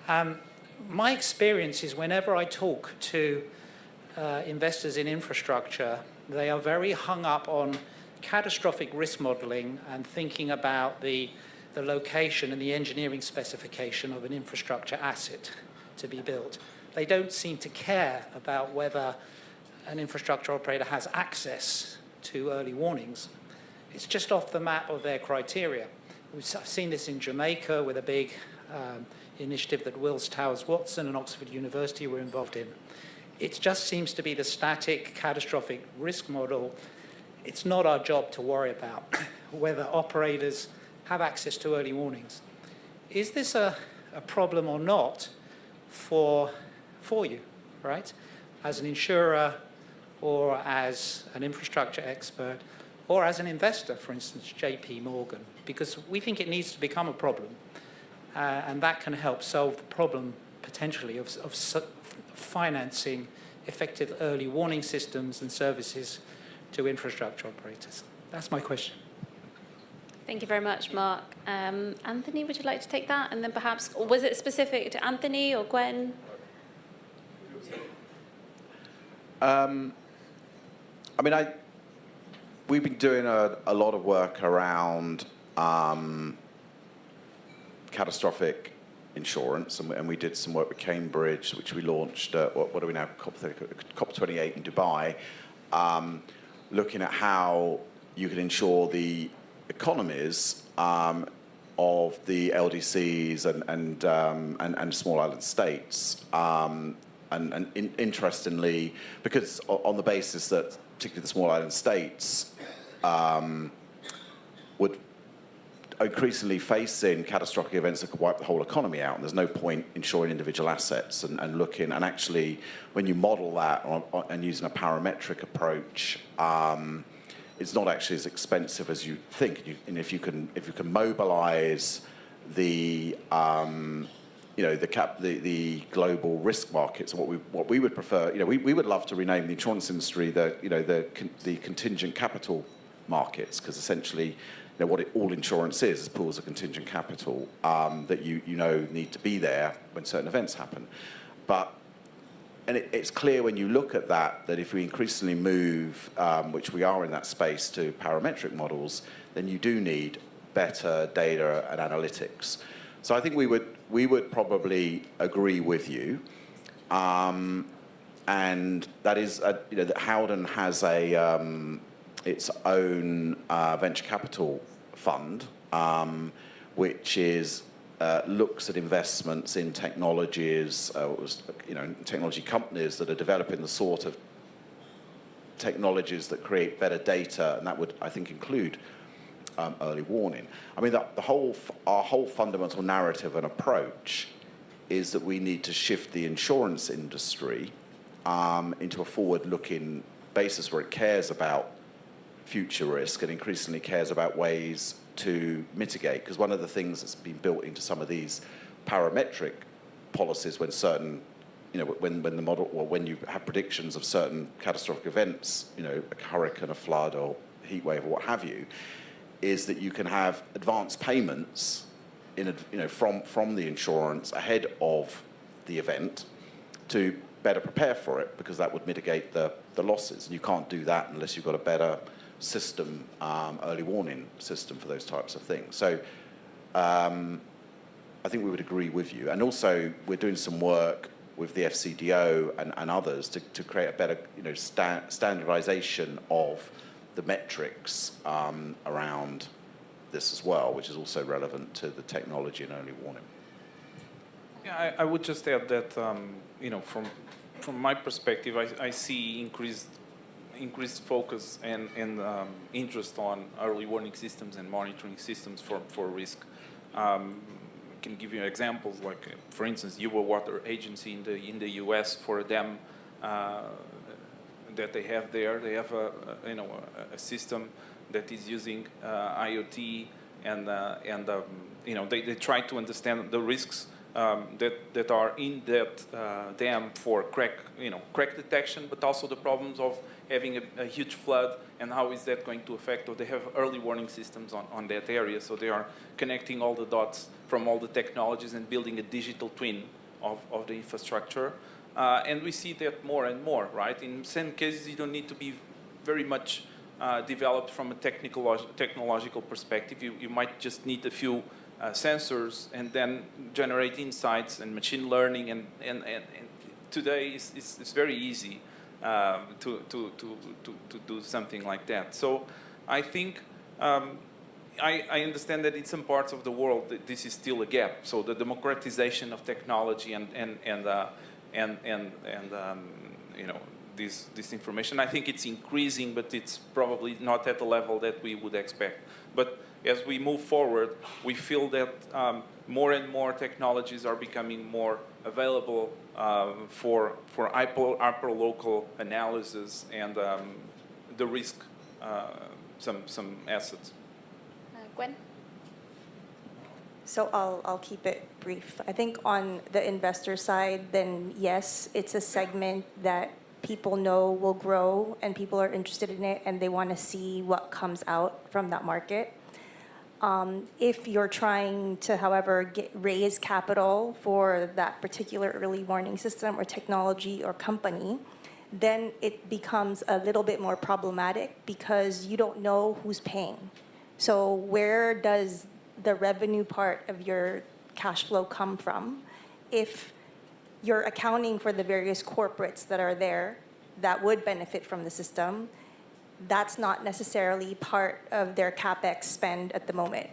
My experience is whenever I talk to investors in infrastructure, they are very hung up on catastrophic risk modeling and thinking about the location and the engineering specification of an infrastructure asset to be built. They don't seem to care about whether an infrastructure operator has access to early warnings. It's just off the map of their criteria. I've seen this in Jamaica with a big initiative that Wills Towers Watson and Oxford University were involved in. It just seems to be the static catastrophic risk model. It's not our job to worry about whether operators have access to early warnings. Is this a problem or not for you, right? As an insurer or as an infrastructure expert or as an investor, for instance, JP Morgan, because we think it needs to become a problem and that can help solve the problem potentially of financing effective early warning systems and services to infrastructure operators. That's my question. Thank you very much, Mark. Anthony, would you like to take that? And then perhaps, or was it specific to Anthony or Gwen? We've been doing a lot of work around catastrophic insurance, and we did some work with Cambridge, which we launched, what are we now, COP28 in Dubai, looking at how you can insure the economies of the LDCs and small island states. Interestingly, because on the basis that particularly the small island states would increasingly facing catastrophic events that could wipe the whole economy out, and there's no point insuring individual assets and looking, and actually when you model that and using a parametric approach, it's not actually as expensive as you think. And if you can mobilize the the global risk markets, what we would prefer, we would love to rename the insurance industry the contingent capital markets, because essentially, what all insurance is pools of contingent capital that need to be there when certain events happen. And it's clear when you look at that if we increasingly move, which we are in that space, to parametric models, then you do need better data and analytics. So I think we would probably agree with you, and that is that Howden has its own venture capital fund, which is looks at investments in technologies, technology companies that are developing the sort of technologies that create better data, and that would, I think, include early warning. I mean, our whole fundamental narrative and approach is that we need to shift the insurance industry into a forward-looking basis where it cares about future risk and increasingly cares about ways to mitigate. Because one of the things that's been built into some of these parametric policies, when certain, when the model, or when you have predictions of certain catastrophic events, a hurricane, a flood, or heat wave, or what have you, is that you can have advance payments from the insurance ahead of the event to better prepare for it, because that would mitigate the losses. And you can't do that unless you've got a better system, early warning system for those types of things. So I think we would agree with you. And also we're doing some work with the FCDO and others to create a better standardization of the metrics around this as well, which is also relevant to the technology and early warning. Yeah, I would just add that from my perspective, I see increased focus and interest on early warning systems and monitoring systems for risk. I can give you examples, like for instance, US Water Agency in the US, for them that they have there. They have a system that is using IoT, and they try to understand the risks that are in that dam for crack detection, but also the problems of having a huge flood, and how is that going to affect, or they have early warning systems on that area. So they are connecting all the dots from all the technologies and building a digital twin of the infrastructure. And we see that more and more, right? In some cases, you don't need to be very much developed from a technological perspective. You might just need a few sensors and then generate insights and machine learning. And today it's very easy to do something like that. So I think I understand that in some parts of the world that this is still a gap. So the democratization of technology and this information, I think it's increasing, but it's probably not at the level that we would expect. But as we move forward, we feel that more and more technologies are becoming more available for hyper-local analysis and the risk, some assets. Gwen? So I'll keep it brief. I think on the investor side, then yes, it's a segment that people know will grow and people are interested in it and they want to see what comes out from that market. If you're trying to, however, raise capital for that particular early warning system or technology or company, then it becomes a little bit more problematic because you don't know who's paying. So where does the revenue part of your cash flow come from if you're accounting for the various corporates that are there that would benefit from the system? That's not necessarily part of their CapEx spend at the moment.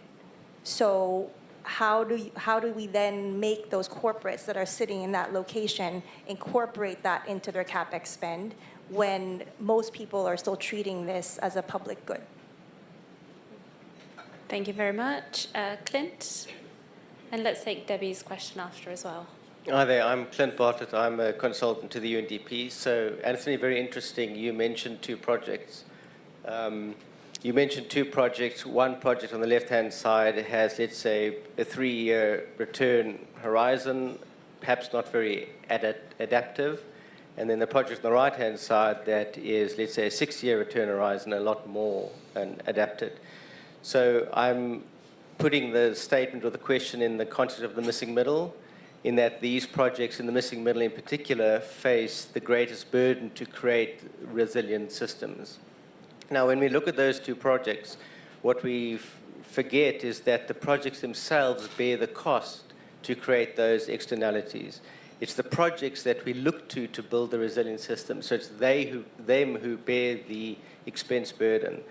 So how do we then make those corporates that are sitting in that location incorporate that into their CapEx spend when most people are still treating this as a public good? Thank you very much. Clint? And let's take Debbie's question after as well. Hi there, I'm Clint Bartlett. I'm a consultant to the UNDP. So, Anthony, very interesting. You mentioned two projects. One project on the left-hand side has, let's say, a 3-year return horizon, perhaps not very adaptive. And then the project on the right-hand side that is, let's say, a 6-year return horizon, a lot more adapted. So I'm putting the statement or the question in the context of the missing middle, in that these projects in the missing middle in particular face the greatest burden to create resilient systems. Now, when we look at those two projects, what we forget is that the projects themselves bear the cost to create those externalities. It's the projects that we look to build the resilient system. So it's them who bear the expense burden.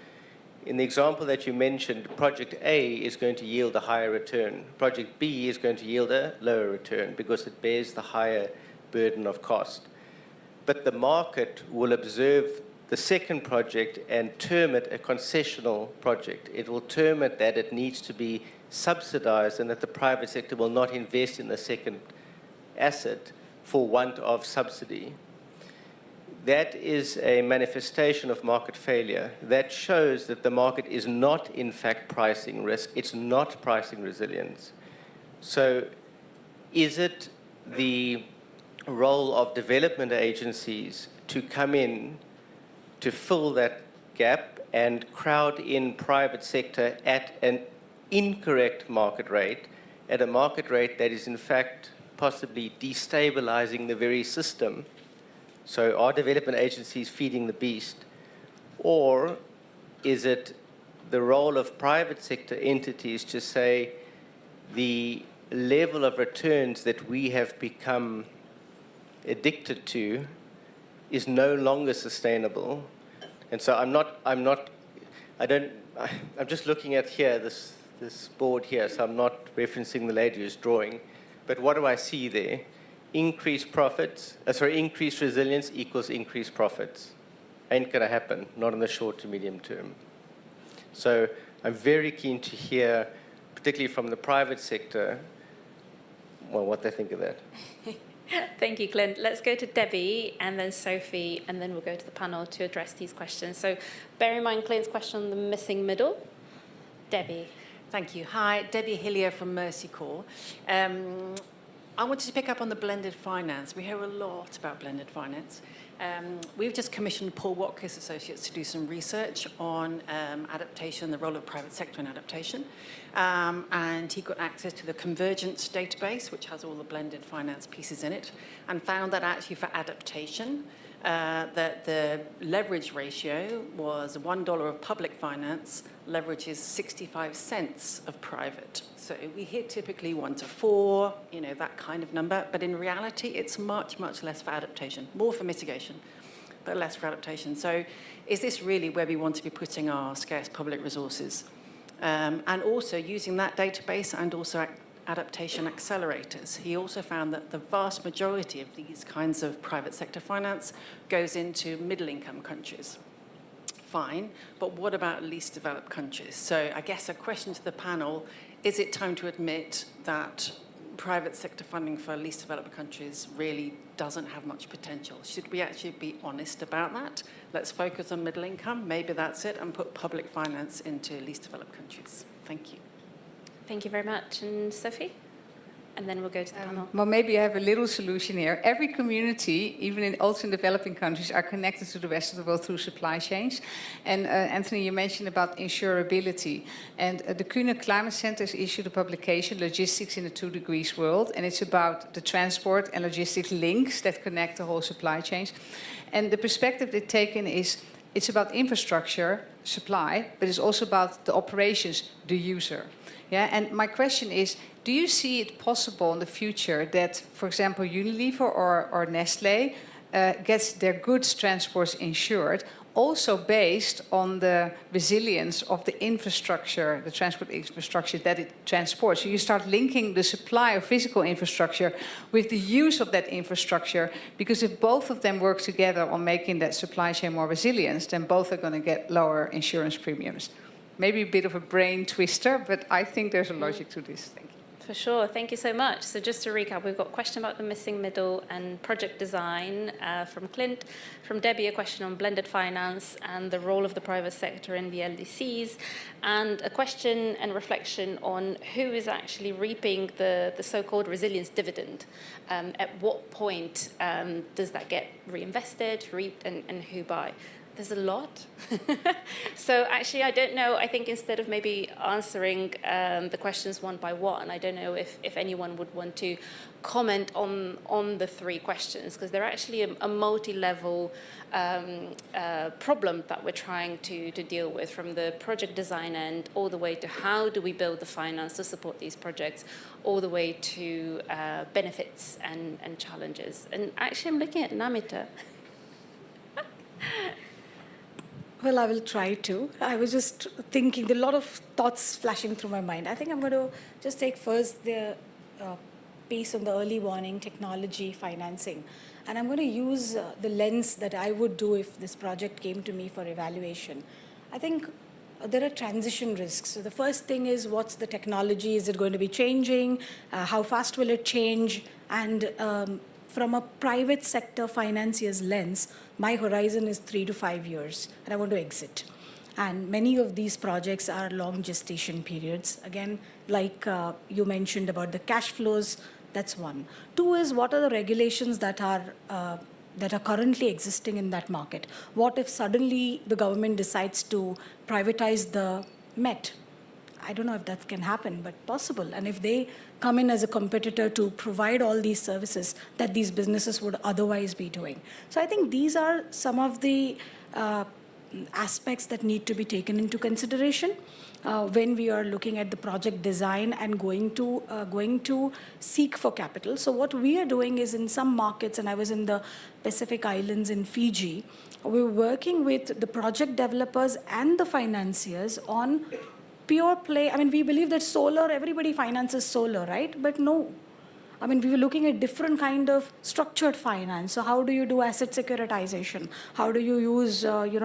In the example that you mentioned, Project A is going to yield a higher return. Project B is going to yield a lower return because it bears the higher burden of cost. But the market will observe the second project and term it a concessional project. It will term it that it needs to be subsidized and that the private sector will not invest in the second asset for want of subsidy. That is a manifestation of market failure. That shows that the market is not, in fact, pricing risk. It's not pricing resilience. So is it the role of development agencies to come in to fill that gap and crowd in private sector at an incorrect market rate, at a market rate that is, in fact, possibly destabilizing the very system? So are development agencies feeding the beast? Or is it the role of private sector entities to say the level of returns that we have become addicted to is no longer sustainable? And so I'm just looking at here, this board here, so I'm not referencing the lady who's drawing, but what do I see there? Increased resilience equals increased profits. Ain't gonna happen, not in the short to medium term. So I'm very keen to hear, particularly from the private sector, well, what they think of that. Thank you, Clint. Let's go to Debbie and then Sophie, and then we'll go to the panel to address these questions. So bear in mind Clint's question on the missing middle. Debbie. Thank you. Hi, Debbie Hillier from Mercy Corps. I wanted to pick up on the blended finance. We hear a lot about blended finance. We've just commissioned Paul Watkins Associates to do some research on adaptation, the role of private sector in adaptation. And he got access to the Convergence database, which has all the blended finance pieces in it, and found that actually for adaptation, that the leverage ratio was $1 of public finance, leverage is 65 cents of private. So we hear typically 1 to 4, that kind of number. But in reality, it's much, much less for adaptation, more for mitigation, but less for adaptation. So is this really where we want to be putting our scarce public resources? And also using that database and also adaptation accelerators. He also found that the vast majority of these kinds of private sector finance goes into middle-income countries. Fine, but what about least developed countries? So I guess a question to the panel, is it time to admit that private sector funding for least developed countries really doesn't have much potential? Should we actually be honest about that? Let's focus on middle income, maybe that's it, and put public finance into least developed countries. Thank you. Thank you very much. And Sophie? and then we'll go to the panel. Well, maybe I have a little solution here. Every community, even also in developing countries, are connected to the rest of the world through supply chains. And Anthony, you mentioned about insurability. And the Kuhne Climate Center has issued a publication, Logistics in the 2 Degrees World, and it's about the transport and logistics links that connect the whole supply chains. And the perspective they've taken is it's about infrastructure, supply, but it's also about the operations, the user. Yeah, and my question is, do you see it possible in the future that, for example, Unilever or Nestlé gets their goods transports insured, also based on the resilience of the infrastructure, the transport infrastructure that it transports? So you start linking the supply of physical infrastructure with the use of that infrastructure, because if both of them work together on making that supply chain more resilient, then both are going to get lower insurance premiums. Maybe a bit of a brain twister, but I think there's a logic to this. Thank you. For sure, thank you so much. So just to recap, we've got a question about the missing middle and project design from Clint, from Debbie a question on blended finance and the role of the private sector in the LDCs, and a question and reflection on who is actually reaping the so-called resilience dividend. At what point does that get reinvested, reaped, and who by? There's a lot. So actually, I don't know. I think instead of maybe answering the questions one by one, I don't know if anyone would want to comment on the 3 questions, because they're actually a multi-level problem that we're trying to deal with, from the project design end all the way to how do we build the finance to support these projects, all the way to benefits and challenges. And actually, I'm looking at Namita. Well, I will try to. I was just thinking, there are a lot of thoughts flashing through my mind. I think I'm going to just take first the piece on the early warning, technology, financing. And I'm going to use the lens that I would do if this project came to me for evaluation. I think there are transition risks. So the first thing is, what's the technology? Is it going to be changing? How fast will it change? And from a private sector financier's lens, my horizon is 3 to 5 years, and I want to exit. And many of these projects are long gestation periods. Again, like you mentioned about the cash flows, that's one. 2 is, what are the regulations that are currently existing in that market? What if suddenly the government decides to privatize the Met? I don't know if that can happen, but possible. And if they come in as a competitor to provide all these services that these businesses would otherwise be doing. So I think these are some of the aspects that need to be taken into consideration when we are looking at the project design and going to seek for capital. So what we are doing is, in some markets, and I was in the Pacific Islands in Fiji, we're working with the project developers and the financiers on pure play. I mean, we believe that solar, everybody finances solar, right? But no. I mean, we were looking at different kind of structured finance. So how do you do asset securitization? How do you use,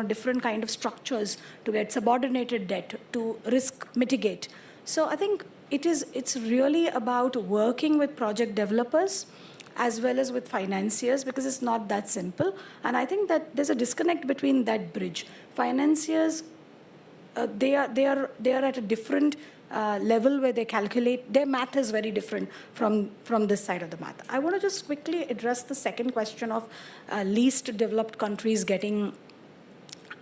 different kind of structures to get subordinated debt, to risk mitigate? So I think it's really about working with project developers as well as with financiers, because it's not that simple. And I think that there's a disconnect between that bridge. Financiers, they are at a different level where they calculate. Their math is very different from this side of the math. I want to just quickly address the second question of least developed countries getting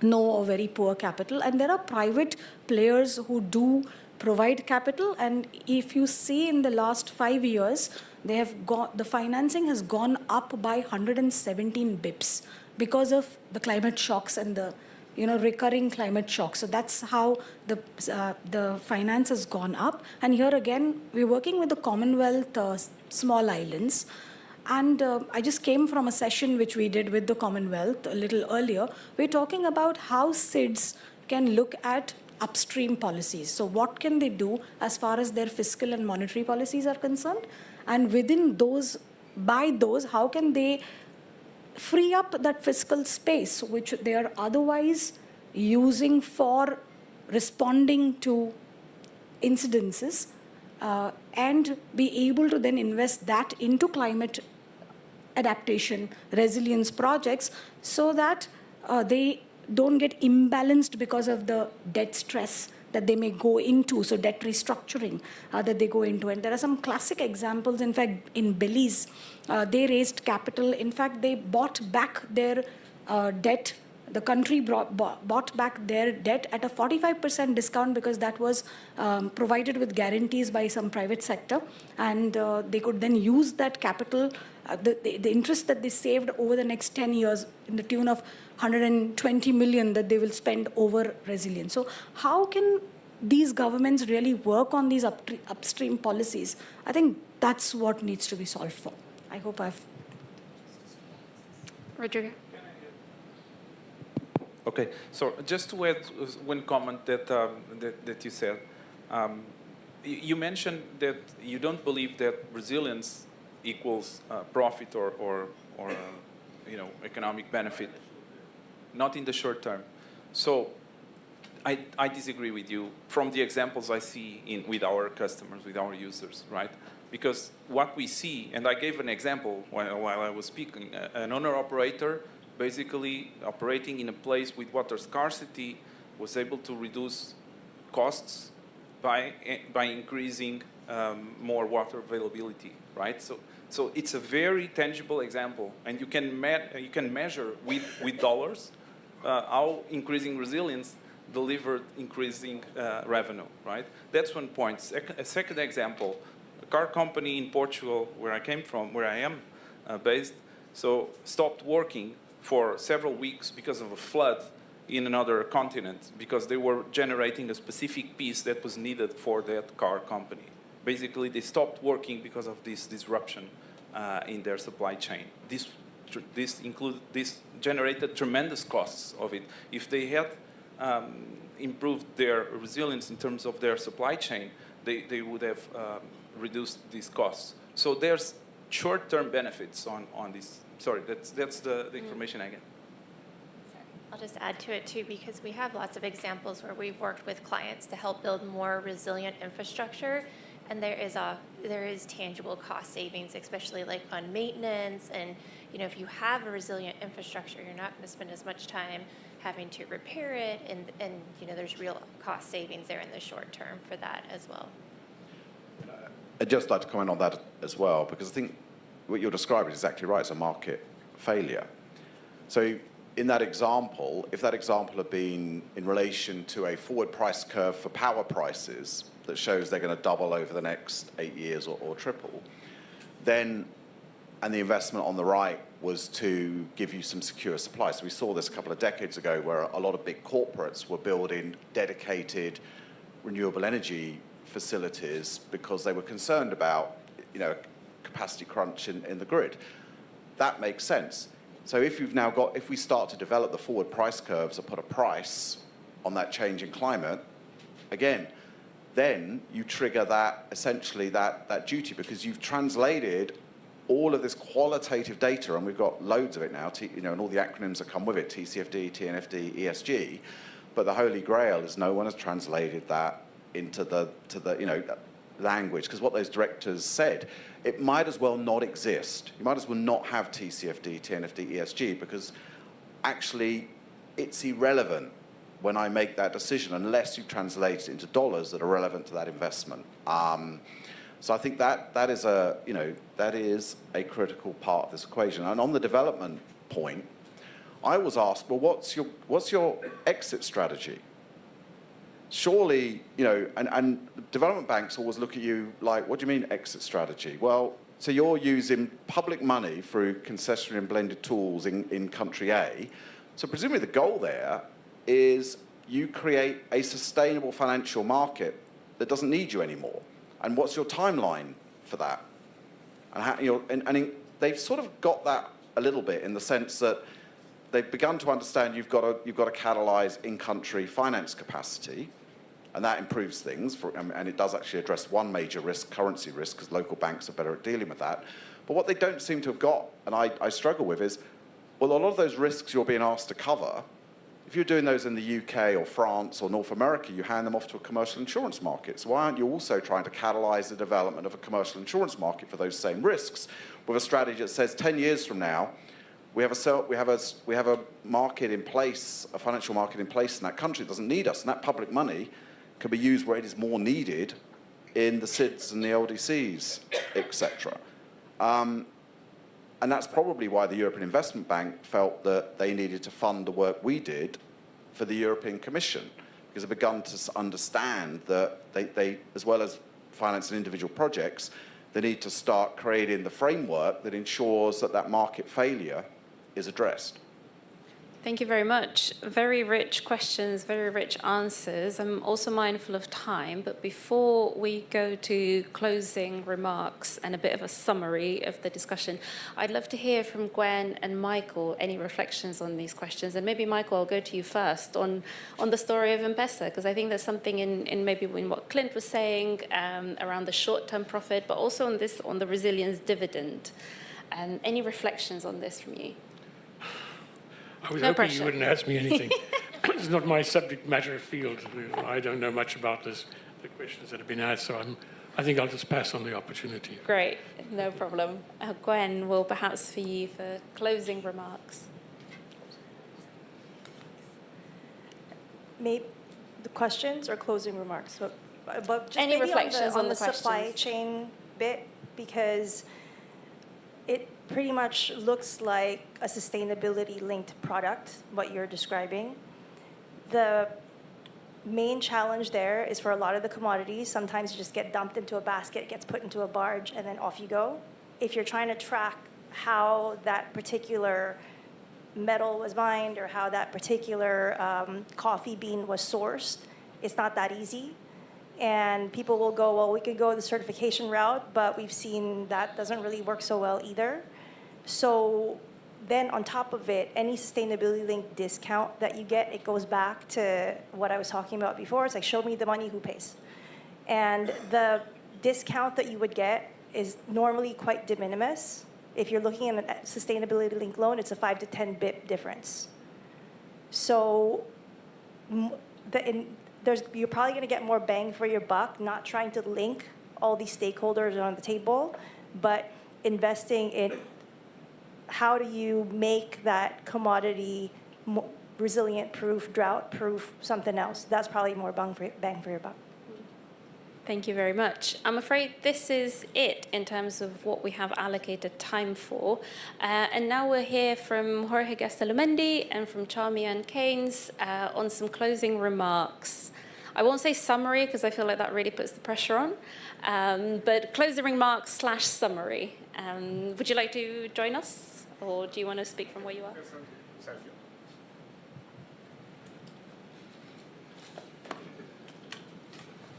no or very poor capital. And there are private players who do provide capital. And if you see in the last 5 years, the financing has gone up by 117 bips because of the climate shocks and the recurring climate shocks. So that's how the finance has gone up. And here again, we're working with the Commonwealth small islands. And I just came from a session which we did with the Commonwealth a little earlier. We're talking about how SIDS can look at upstream policies. So what can they do as far as their fiscal and monetary policies are concerned? And within those, how can they free up that fiscal space which they are otherwise using for responding to incidences, and be able to then invest that into climate adaptation, resilience projects, so that they don't get imbalanced because of the debt stress that they may go into, so debt restructuring that they go into. And there are some classic examples. In fact, in Belize, they raised capital. In fact, they bought back their debt. The country bought back their debt at a 45% discount because that was provided with guarantees by some private sector. And they could then use that capital, the interest that they saved over the next 10 years in the tune of 120 million that they will spend over resilience. So how can these governments really work on these upstream policies? I think that's what needs to be solved for. I hope I've... Rodrigo? Okay, so just to add one comment that you said, you mentioned that you don't believe that resilience equals profit or economic benefit, not in the short term. So I disagree with you from the examples I see with our customers, with our users, right? Because what we see, and I gave an example while I was speaking, an owner-operator basically operating in a place with water scarcity was able to reduce costs by increasing more water availability, right? So it's a very tangible example, and you can measure with dollars how increasing resilience delivered increasing revenue, right? That's one point. A second example, a car company in Portugal, where I came from, where I am based, so stopped working for several weeks because of a flood in another continent, because they were generating a specific piece that was needed for that car company. Basically, they stopped working because of this disruption in their supply chain. This generated tremendous costs of it. If they had improved their resilience in terms of their supply chain, they would have reduced these costs. So there's short-term benefits on this. Sorry, that's the information I get. I'll just add to it too, because we have lots of examples where we've worked with clients to help build more resilient infrastructure, and there is tangible cost savings, especially like on maintenance. And if you have a resilient infrastructure, you're not going to spend as much time having to repair it, and there's real cost savings there in the short term for that as well. I'd just like to comment on that as well, because I think what you're describing is exactly right. It's a market failure. So in that example, if that example had been in relation to a forward price curve for power prices that shows they're going to double over the next 8 years or triple, then, and the investment on the right was to give you some secure supply. So we saw this a couple of decades ago where a lot of big corporates were building dedicated renewable energy facilities because they were concerned about, capacity crunch in the grid. That makes sense. So if we start to develop the forward price curves or put a price on that change in climate, again, then you trigger that, essentially that duty, because you've translated all of this qualitative data, and we've got loads of it now, and all the acronyms that come with it, TCFD, TNFD, ESG, but the holy grail is no one has translated that into the language, because what those directors said, it might as well not exist. You might as well not have TCFD, TNFD, ESG, because actually it's irrelevant when I make that decision unless you translate it into dollars that are relevant to that investment. So I think that is a critical part of this equation. And on the development point, I was asked, well, what's your exit strategy? Surely, and development banks always look at you like, what do you mean exit strategy? Well, so you're using public money through concessionary and blended tools in country A. So presumably the goal there is you create a sustainable financial market that doesn't need you anymore. And what's your timeline for that? And they've sort of got that a little bit in the sense that they've begun to understand you've got to catalyze in-country finance capacity, and that improves things, and it does actually address one major risk, currency risk, because local banks are better at dealing with that. But what they don't seem to have got, and I struggle with, is, well, a lot of those risks you're being asked to cover, if you're doing those in the UK or France or North America, you hand them off to a commercial insurance market. So why aren't you also trying to catalyze the development of a commercial insurance market for those same risks with a strategy that says 10 years from now, we have a market in place, a financial market in place in that country that doesn't need us, and that public money can be used where it is more needed in the SIDS and the LDCs, etc. And that's probably why the European Investment Bank felt that they needed to fund the work we did for the European Commission, because they've begun to understand that they, as well as financing individual projects, they need to start creating the framework that ensures that that market failure is addressed. Thank you very much. Very rich questions, very rich answers. I'm also mindful of time, but before we go to closing remarks and a bit of a summary of the discussion, I'd love to hear from Gwen and Michael any reflections on these questions. And maybe, Michael, I'll go to you first on the story of M-Pesa, because I think there's something in maybe in what Clint was saying around the short-term profit, but also on the resilience dividend. Any reflections on this from you? I was No hoping pressure. you wouldn't ask me anything. It's not my subject matter field. I don't know much about the questions that have been asked, so I think I'll just pass on the opportunity. Great, no problem. Gwen, well, perhaps for you for closing remarks. Maybe the questions or closing remarks? But just Any maybe reflections on on the the supply questions? chain bit, because it pretty much looks like a sustainability-linked product, what you're describing. The main challenge there is for a lot of the commodities, sometimes you just get dumped into a basket, it gets put into a barge, and then off you go. If you're trying to track how that particular metal was mined or how that particular coffee bean was sourced, it's not that easy. And people will go, well, we could go the certification route, but we've seen that doesn't really work so well either. So then on top of it, any sustainability-linked discount that you get, it goes back to what I was talking about before. It's like, show me the money, who pays? And the discount that you would get is normally quite de minimis. If you're looking at a sustainability-linked loan, it's a 5 to 10 bip difference. So you're probably going to get more bang for your buck, not trying to link all these stakeholders on the table, but investing in how do you make that commodity resilient-proof, drought-proof, something else. That's probably more bang for your buck. Thank you very much. I'm afraid this is it in terms of what we have allocated time for. And now we'll hear from Jorge Gastelumendi and from Charmian Caines on some closing remarks. I won't say summary because I feel like that really puts the pressure on, but closing remarks / summary. Would you like to join us, or do you want to speak from where you are?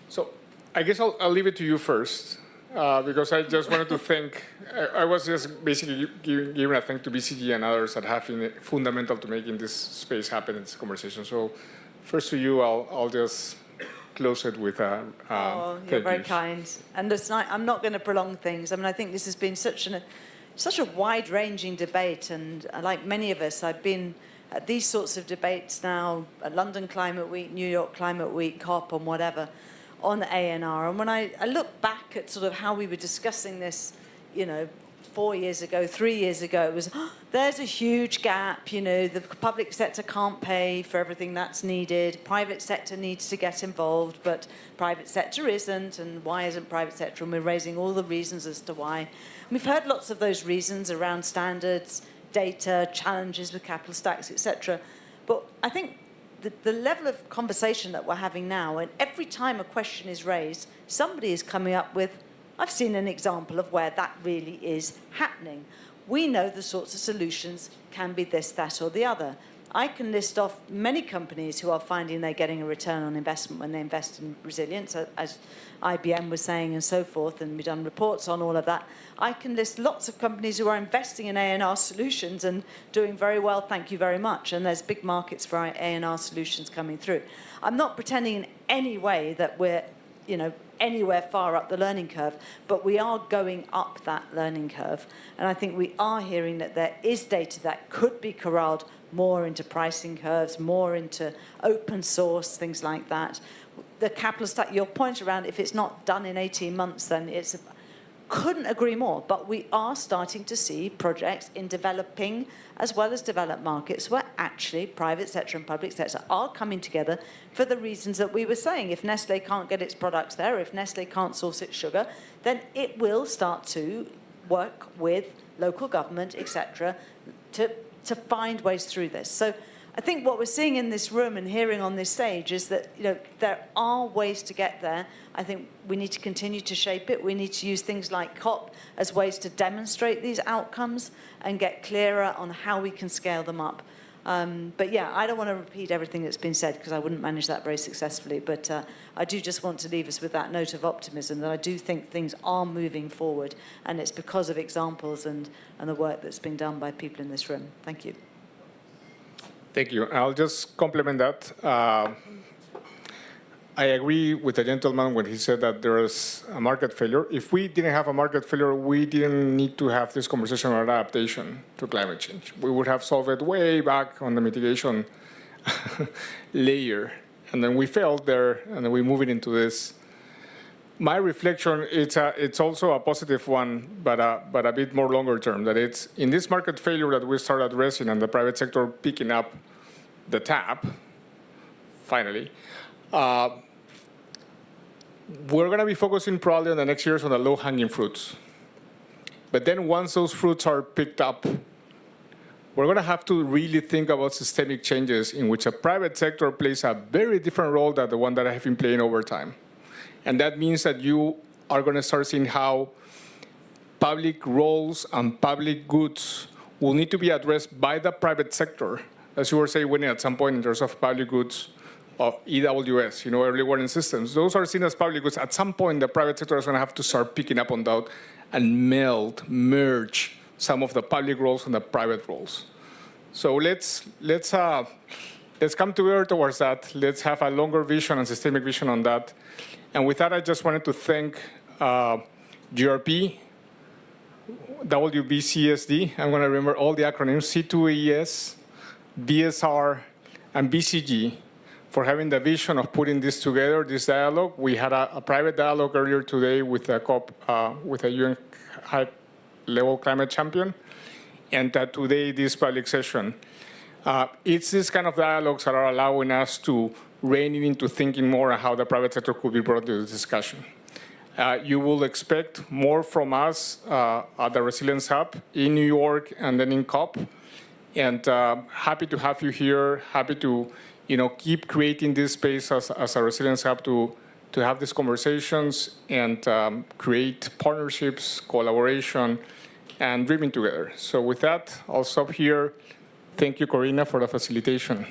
So I guess I'll leave it to you first, because I just wanted to thank, I was just basically giving a thank to BCG and others that have been fundamental to making this space happen in this conversation. So first to you, I'll just close it with you're very kind. And listen, I'm not going to prolong things. I mean, I think this has been such a wide-ranging debate, and like many of us, I've been at these sorts of debates now, at London Climate Week, New York Climate Week, COP, and whatever, on ANR. And when I look back at sort of how we were discussing this, 4 years ago, 3 years ago, it was, there's a huge gap, the public sector can't pay for everything that's needed, private sector needs to get involved, but private sector isn't, and why isn't private sector? And we're raising all the reasons as to why. And we've heard lots of those reasons around standards, data, challenges with capital stacks, etc. But I think the level of conversation that we're having now, and every time a question is raised, somebody is coming up with, I've seen an example of where that really is happening. We know the sorts of solutions can be this, that, or the other. I can list off many companies who are finding they're getting a return on investment when they invest in resilience, as IBM was saying and so forth, and we've done reports on all of that. I can list lots of companies who are investing in ANR solutions and doing very well, thank you very much, and there's big markets for our ANR solutions coming through. I'm not pretending in any way that we're, anywhere far up the learning curve, but we are going up that learning curve. And I think we are hearing that there is data that could be corralled more into pricing curves, more into open source, things like that. The capital stack, your point around if it's not done in 18 months, then couldn't agree more, but we are starting to see projects in developing as well as developed markets where actually private sector and public sector are coming together for the reasons that we were saying. If Nestle can't get its products there, if Nestle can't source its sugar, then it will start to work with local government, etc., to find ways through this. So I think what we're seeing in this room and hearing on this stage is that, you know, there are ways to get there. I think we need to continue to shape it. We need to use things like COP as ways to demonstrate these outcomes and get clearer on how we can scale them up. But yeah, I don't want to repeat everything that's been said because I wouldn't manage that very successfully. But I do just want to leave us with that note of optimism that I do think things are moving forward, and it's because of examples and the work that's been done by people in this room. Thank you. Thank you. I'll just complement that. I agree with the gentleman when he said that there is a market failure. If we didn't have a market failure, we didn't need to have this conversation on adaptation to climate change. We would have solved it way back on the mitigation layer. And then we failed there, and then we move it into this. My reflection, it's also a positive one, but a bit more longer term, that it's in this market failure that we start addressing and the private sector picking up the tab, finally, we're going to be focusing probably on the next years on the low-hanging fruits. But then once those fruits are picked up, we're going to have to really think about systemic changes in which a private sector plays a very different role than the one that I have been playing over time. And that means that you are going to start seeing how public roles and public goods will need to be addressed by the private sector. As you were saying, Winnie, at some point in terms of public goods, of EWS, you know, early warning systems, those are seen as public goods. At some point, the private sector is going to have to start picking up on that and merge some of the public roles and the private roles. So let's come together towards that. Let's have a longer vision and systemic vision on that. And with that, I just wanted to thank GRP, WBCSD, I'm going to remember all the acronyms, C2AES, BSR, and BCG, for having the vision of putting this together, this dialogue. We had a private dialogue earlier today with a COP, with a UN high-level climate champion, and today this public session. It's this kind of dialogues that are allowing us to rein into thinking more on how the private sector could be brought to the discussion. You will expect more from us at the Resilience Hub in New York and then in COP. And happy to have you here, happy to keep creating this space as a Resilience Hub to have these conversations and create partnerships, collaboration, and dreaming together. So with that, I'll stop here. Thank you, Corina, for the facilitation.